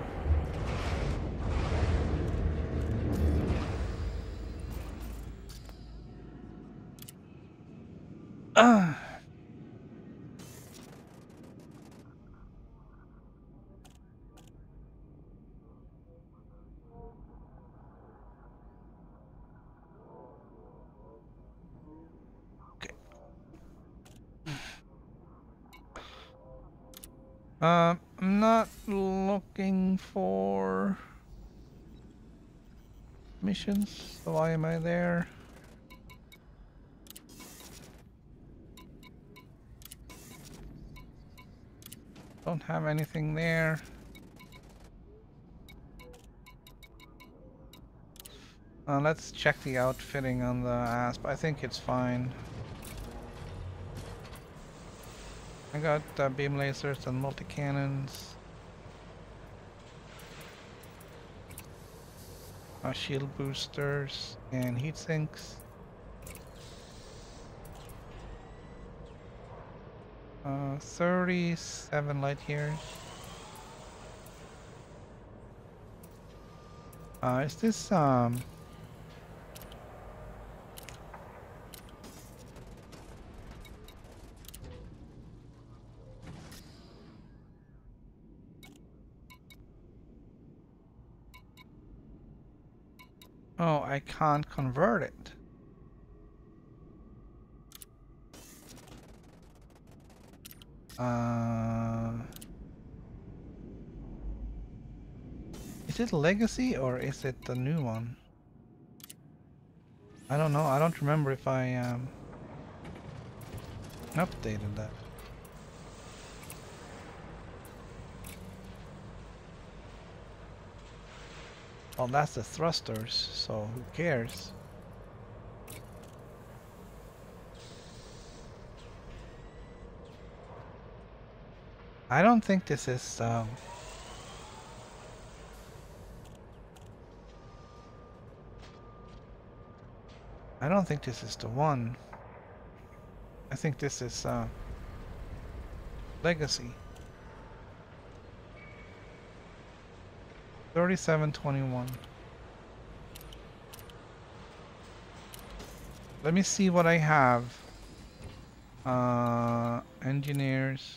I'm not looking for missions, so why am I there? Don't have anything there. Let's check the outfitting on the ASP. I think it's fine. I got beam lasers and multi-cannons. Shield boosters and heat sinks. 37 light years. Is this oh, I can't convert it. Is it legacy or is it the new one? I don't know. I don't remember if I updated that. Well, that's the thrusters, so who cares? I don't think this is I don't think this is the one. I think this is legacy. 3721. Let me see what I have. Engineers.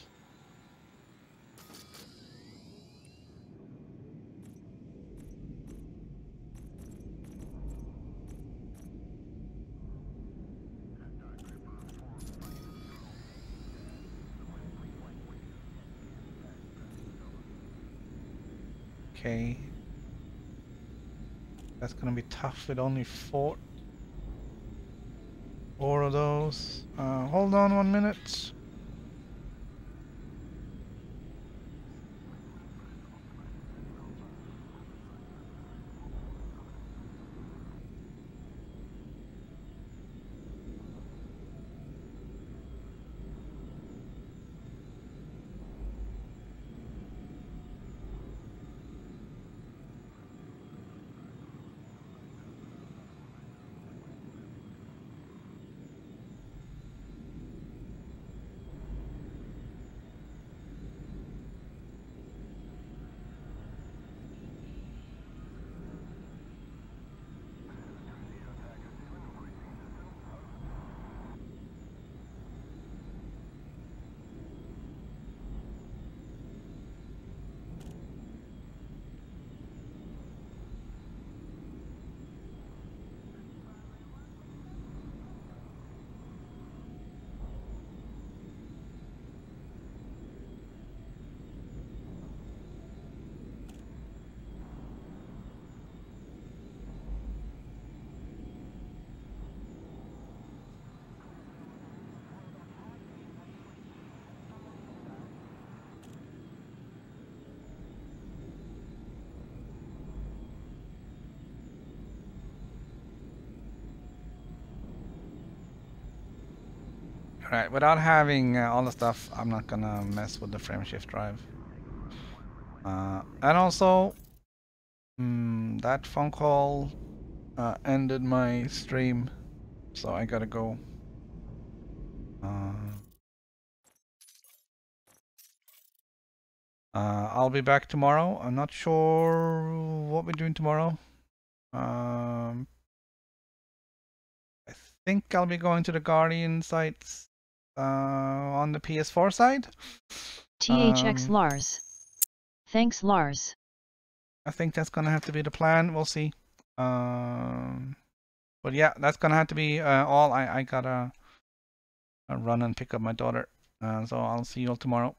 Okay. That's gonna be tough with only four of those. Hold on 1 minute. Alright, without having all the stuff, I'm not gonna mess with the frame shift drive. And also, that phone call ended my stream, so I gotta go. I'll be back tomorrow. I'm not sure what we're doing tomorrow. I think I'll be going to the Guardian sites on the PS4 side. THX Lars. Thanks, Lars. I think that's gonna have to be the plan. We'll see. But yeah, that's gonna have to be all. I gotta run and pick up my daughter. So I'll see you all tomorrow.